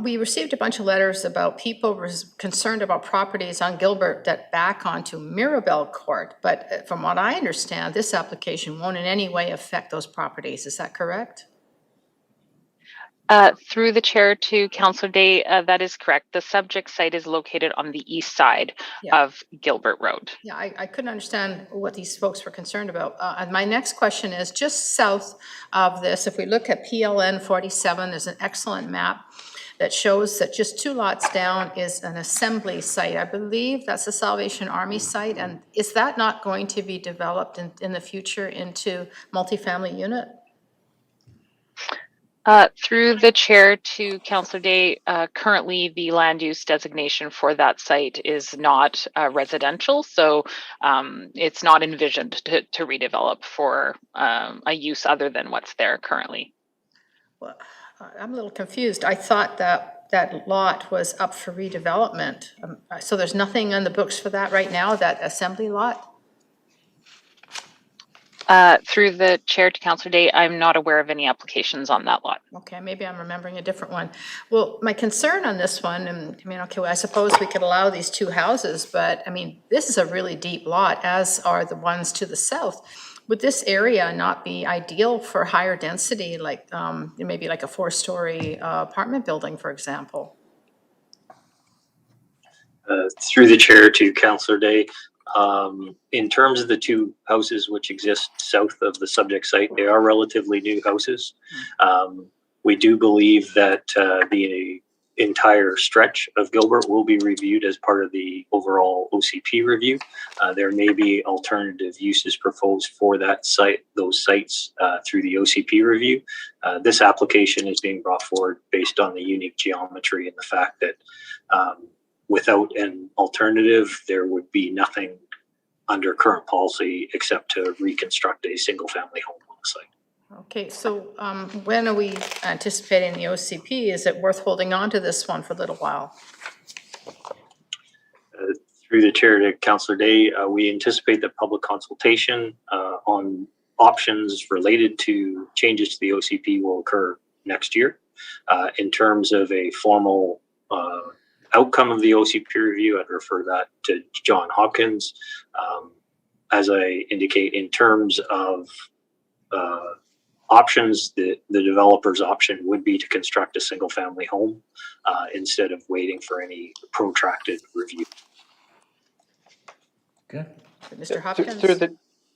we received a bunch of letters about people concerned about properties on Gilbert that back onto Mirabel Court. But from what I understand, this application won't in any way affect those properties. Is that correct? Through the chair to Councillor Day, that is correct. The subject site is located on the east side of Gilbert Road. Yeah, I couldn't understand what these folks were concerned about. And my next question is just south of this, if we look at PLN 47, there's an excellent map that shows that just 2 lots down is an assembly site. I believe that's the Salvation Army site. And is that not going to be developed in the future into multifamily unit? Through the chair to Councillor Day, currently the land use designation for that site is not residential, so it's not envisioned to redevelop for a use other than what's there currently. Well, I'm a little confused. I thought that that lot was up for redevelopment. So there's nothing on the books for that right now, that assembly lot? Through the chair to Councillor Day, I'm not aware of any applications on that lot. Okay, maybe I'm remembering a different one. Well, my concern on this one, and I mean, okay, well, I suppose we could allow these 2 houses, but I mean, this is a really deep lot, as are the ones to the south. Would this area not be ideal for higher density, like maybe like a 4-story apartment building, for example? Through the chair to Councillor Day, in terms of the 2 houses which exist south of the subject site, they are relatively new houses. We do believe that the entire stretch of Gilbert will be reviewed as part of the overall OCP review. There may be alternative uses proposed for that site, those sites through the OCP review. This application is being brought forward based on the unique geometry and the fact that without an alternative, there would be nothing under current policy except to reconstruct a single family home on the site. Okay, so when are we anticipating the OCP? Is it worth holding on to this one for a little while? Through the chair to Councillor Day, we anticipate that public consultation on options related to changes to the OCP will occur next year. In terms of a formal outcome of the OCP review, I'd refer that to John Hopkins. As I indicate, in terms of options, the developer's option would be to construct a single family home instead of waiting for any protracted review. Okay. Mr. Hopkins?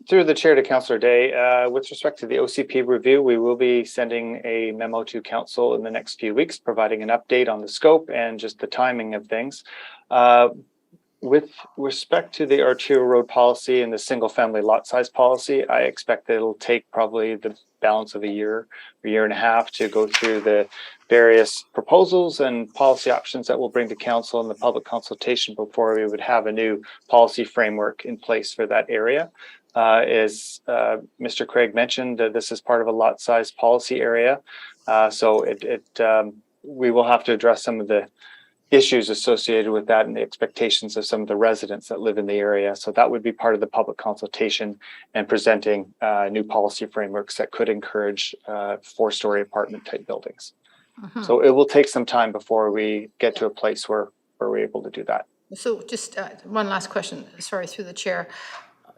Through the chair to Councillor Day, with respect to the OCP review, we will be sending a memo to council in the next few weeks, providing an update on the scope and just the timing of things. With respect to the arterial road policy and the single family lot size policy, I expect that it'll take probably the balance of a year and a half to go through the various proposals and policy options that we'll bring to council in the public consultation before we would have a new policy framework in place for that area. As Mr. Craig mentioned, this is part of a lot size policy area. So we will have to address some of the issues associated with that and the expectations of some of the residents that live in the area. So that would be part of the public consultation and presenting new policy frameworks that could encourage 4-story apartment type buildings. So it will take some time before we get to a place where we're able to do that. So just one last question, sorry, through the chair.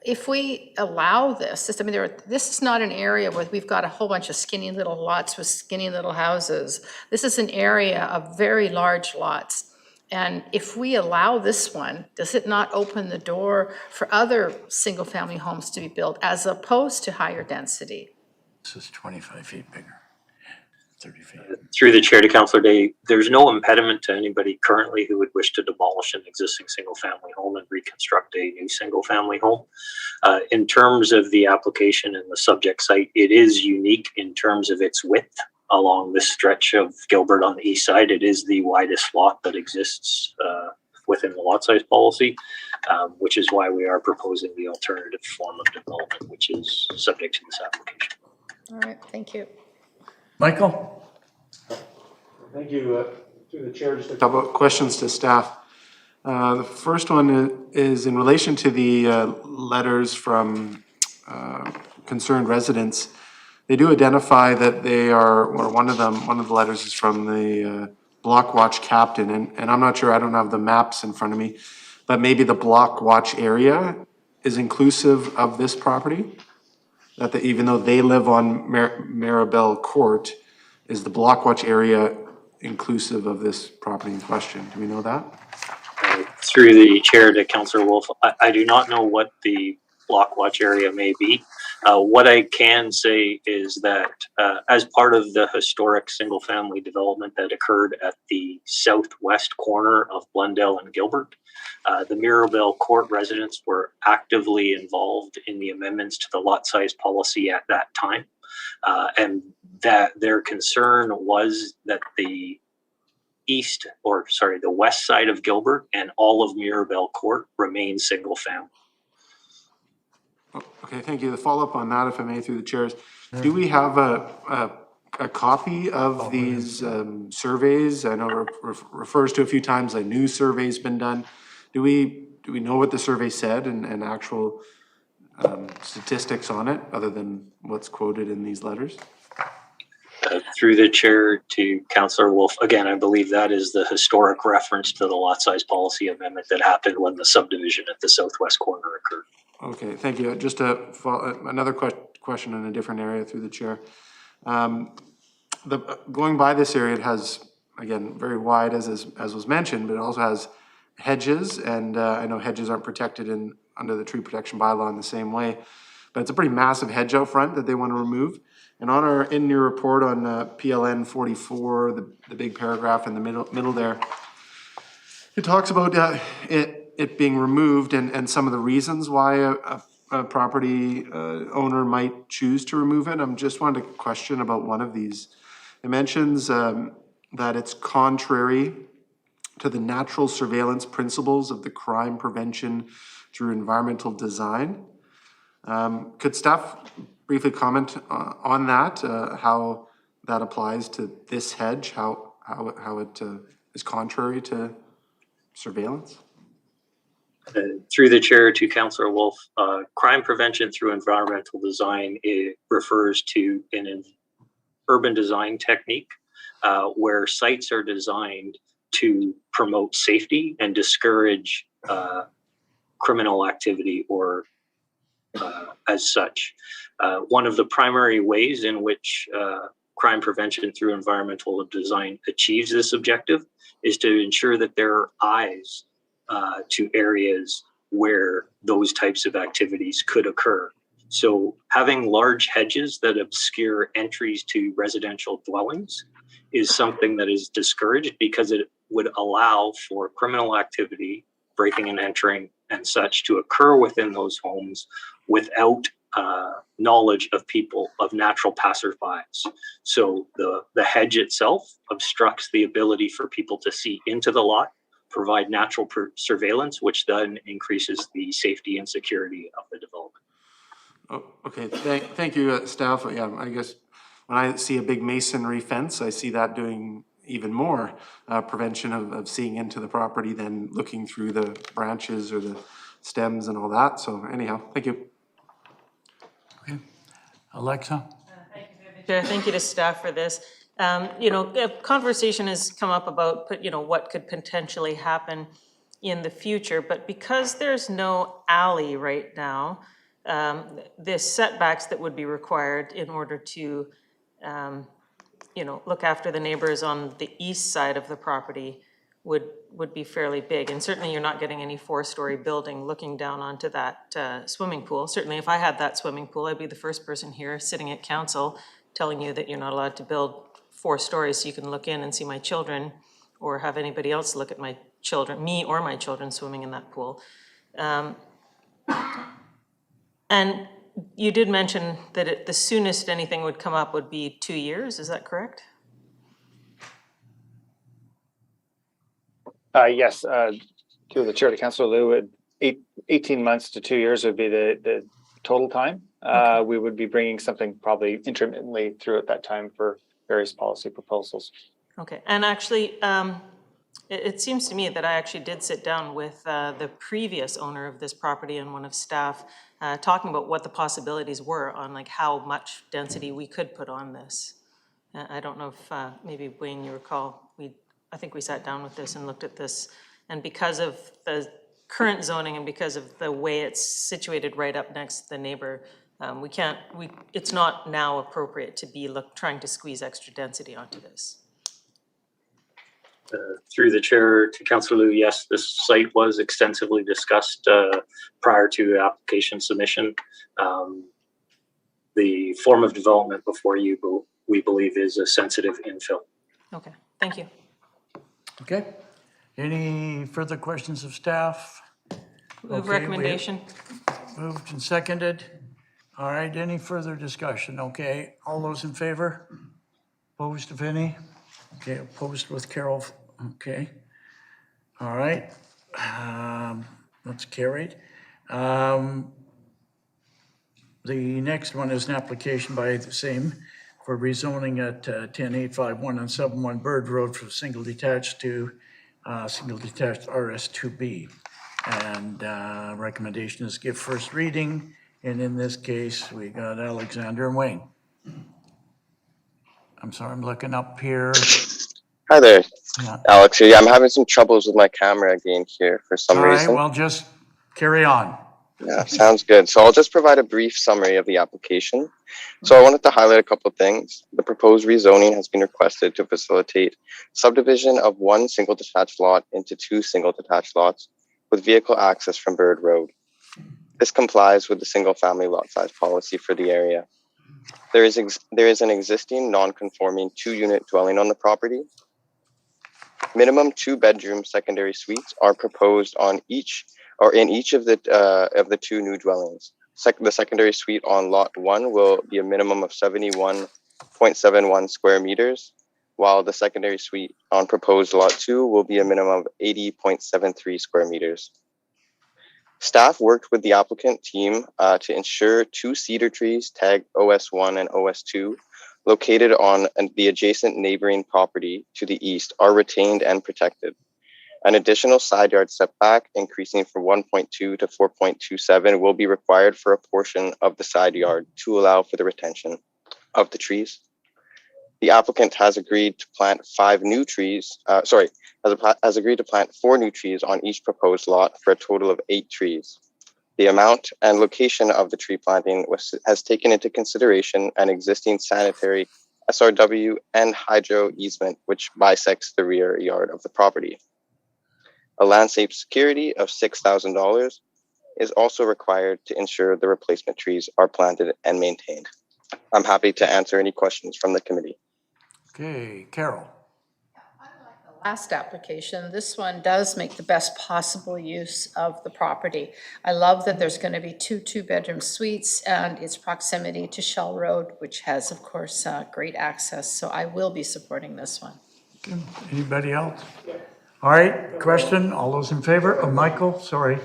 if we allow this, I mean, this is not an area where we've got a whole bunch of skinny little lots with skinny little houses. This is an area of very large lots. And if we allow this one, does it not open the door for other single-family homes to be built as opposed to higher density? This is 25 feet bigger, 30 feet. Through the chair to Councillor Day, there's no impediment to anybody currently who would wish to demolish an existing single-family home and reconstruct a new single-family home. In terms of the application and the subject site, it is unique in terms of its width. Along this stretch of Gilbert on the east side, it is the widest lot that exists within the lot size policy, which is why we are proposing the alternative form of development, which is subject to this application. All right, thank you. Michael? Thank you. Through the chair, just a couple of questions to staff. The first one is in relation to the letters from concerned residents. They do identify that they are, or one of the letters is from the Block Watch captain, and I'm not sure, I don't have the maps in front of me, but maybe the Block Watch area is inclusive of this property? That even though they live on Maribel Court, is the Block Watch area inclusive of this property in question? Do we know that? Through the chair to Councillor Wolf, I do not know what the Block Watch area may be. What I can say is that as part of the historic single family development that occurred at the southwest corner of Blundell and Gilbert, the Mirabel Court residents were actively involved in the amendments to the lot size policy at that time. And that their concern was that the west side of Gilbert and all of Mirabel Court remain single family. Okay, thank you. The follow-up on that, if I may, through the chairs, do we have a copy of these surveys? I know it refers to a few times a new survey's been done. Do we know what the survey said and actual statistics on it, other than what's quoted in these letters? Through the chair to Councillor Wolf, again, I believe that is the historic reference to the lot size policy amendment that happened when the subdivision at the southwest corner occurred. Okay, thank you. Just another question in a different area through the chair. Going by this area, it has, again, very wide as was mentioned, but it also has hedges, and I know hedges aren't protected under the tree protection bylaw in the same way, but it's a pretty massive hedge out front that they want to remove. And in your report on PLN 44, the big paragraph in the middle there, it talks about it being removed and some of the reasons why a property owner might choose to remove it. I'm just wanted to question about one of these. It mentions that it's contrary to the natural surveillance principles of the crime prevention through environmental design. Could staff briefly comment on that, how that applies to this hedge, how it is contrary to surveillance? Through the chair to Councillor Wolf, crime prevention through environmental design, it refers to an urban design technique where sites are designed to promote safety and discourage criminal activity or as such. One of the primary ways in which crime prevention through environmental design achieves this objective is to ensure that there are eyes to areas where those types of activities could occur. So having large hedges that obscure entries to residential dwellings is something that is discouraged because it would allow for criminal activity, breaking and entering and such, to occur within those homes without knowledge of people, of natural passerbys. So the hedge itself obstructs the ability for people to see into the lot, provide natural surveillance, which then increases the safety and security of the development. Oh, okay, thank you, staff. Yeah, I guess when I see a big masonry fence, I see that doing even more prevention of seeing into the property than looking through the branches or the stems and all that. So anyhow, thank you. Okay, Alexa? Chair, thank you to staff for this. A conversation has come up about, what could potentially happen in the future, but because there's no alley right now, the setbacks that would be required in order to, look after the neighbors on the east side of the property would be fairly big. And certainly you're not getting any 4-story building looking down onto that swimming pool. Certainly if I had that swimming pool, I'd be the first person here sitting at council telling you that you're not allowed to build 4 stories so you can look in and see my children or have anybody else look at my children, me or my children swimming in that pool. And you did mention that the soonest anything would come up would be 2 years, is that correct? Yes, through the chair to Councillor Liu, 18 months to 2 years would be the total time. We would be bringing something probably intermittently through at that time for various policy proposals. Okay, and actually, it seems to me that I actually did sit down with the previous owner of this property and one of staff talking about what the possibilities were on like how much density we could put on this. I don't know if maybe Wayne, you recall, I think we sat down with this and looked at this, and because of the current zoning and because of the way it's situated right up next to the neighbor, it's not now appropriate to be trying to squeeze extra density onto this. Through the chair to Councillor Liu, yes, this site was extensively discussed prior to application submission. The form of development before you, we believe, is a sensitive infill. Okay, thank you. Okay. Any further questions of staff? Move Okay, recommendation. Moved and seconded. All right, any further discussion? Okay, all those in favor? Opposed, if any? Okay, opposed with Carol. Okay. All right. That's carried. The next one is an application by the same for rezoning at 10851 and 71 Bird Road from single detached to single detached RS2B. And recommendation is give first reading. And in this case, we got Alexander and Wayne. I'm sorry, I'm looking up here. Hi there, Yeah. Alex here. Yeah, I'm having some troubles with my camera again here for some All right, reason. well, just carry on. Yeah, sounds good. So I'll just provide a brief summary of the application. So I wanted to highlight a couple of things. The proposed rezoning has been requested to facilitate subdivision of one single detached lot into 2 single detached lots with vehicle access from Bird Road. This complies with the single family lot size policy for the area. There is an existing non-conforming 2-unit dwelling on the property. Minimum 2-bedroom secondary suites are proposed on each or in each of the 2 new dwellings. The secondary suite on lot 1 will be a minimum of 71.71 square meters, while the secondary suite on proposed lot 2 will be a minimum of 80.73 square meters. Staff worked with the applicant team to ensure 2 cedar trees tagged OS1 and OS2 located on the adjacent neighboring property to the east are retained and protected. An additional side yard setback increasing from 1.2 to 4.27 will be required for a portion of the side yard to allow for the retention of the trees. The applicant has agreed to plant 5 new trees, has agreed to plant 4 new trees on each proposed lot for a total of 8 trees. The amount and location of the tree planting has taken into consideration an existing sanitary SRW and hydro easement which bisects the rear yard of the property. A landscape security of $6,000 is also required to ensure the replacement trees are planted and maintained. I'm happy to answer any questions from the committee. Okay, Carol. Last application, this one does make the best possible use of the property. I love that there's going to be 2 2-bedroom suites and its proximity to Shell Road, which has, of course, great access. So I will be supporting this one. Okay. Anybody else? All right, question, all those in favor? Oh, Michael, sorry.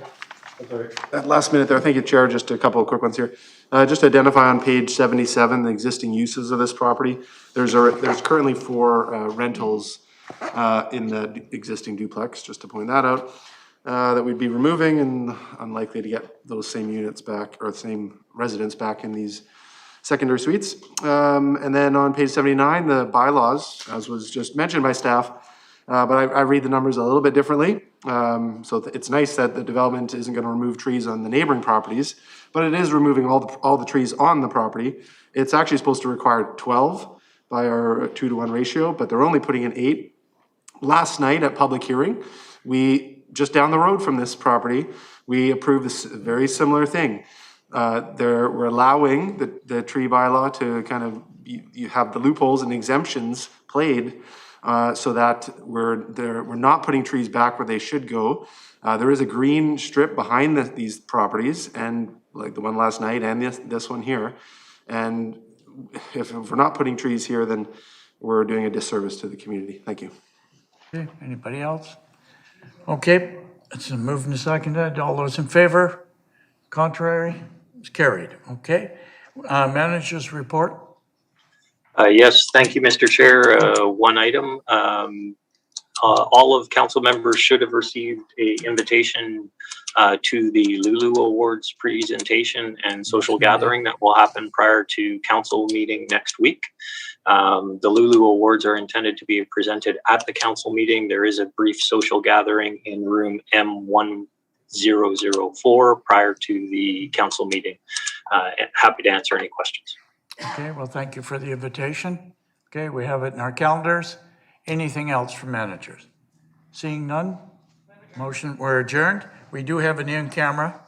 That last minute there, thank you, Chair, just a couple of quick ones here. Just to identify on page 77, the existing uses of this property. There's currently 4 rentals in the existing duplex, just to point that out, that we'd be removing and unlikely to get those same units back or same residents back in these secondary suites. And then on page 79, the bylaws, as was just mentioned by staff, but I read the numbers a little bit differently. So it's nice that the development isn't gonna remove trees on the neighboring properties, but it is removing all the trees on the property. It's actually supposed to require 12 by our 2-to-1 ratio, but they're only putting in 8. Last night at public hearing, just down the road from this property, we approved this very similar thing. We're allowing the tree bylaw to kind of, you have the loopholes and exemptions played, so that we're not putting trees back where they should go. There is a green strip behind these properties, and like the one last night and this one here. And if we're not putting trees here, then we're doing a disservice to the community. Thank you. Okay, anybody else? Okay, it's a moved and seconded. All those in favor? Contrary? It's carried. Okay. Managers report. Yes, thank you, Mr. Chair. One item. All of council members should have received an invitation to the Lulu Awards presentation and social gathering that will happen prior to council meeting next week. The Lulu Awards are intended to be presented at the council meeting. There is a brief social gathering in room M1004 prior to the council meeting. Happy to answer any questions. Okay, well, thank you for the invitation. Okay, we have it in our calendars. Anything else from managers? Seeing none? Motion, we're adjourned. We do have an in-camera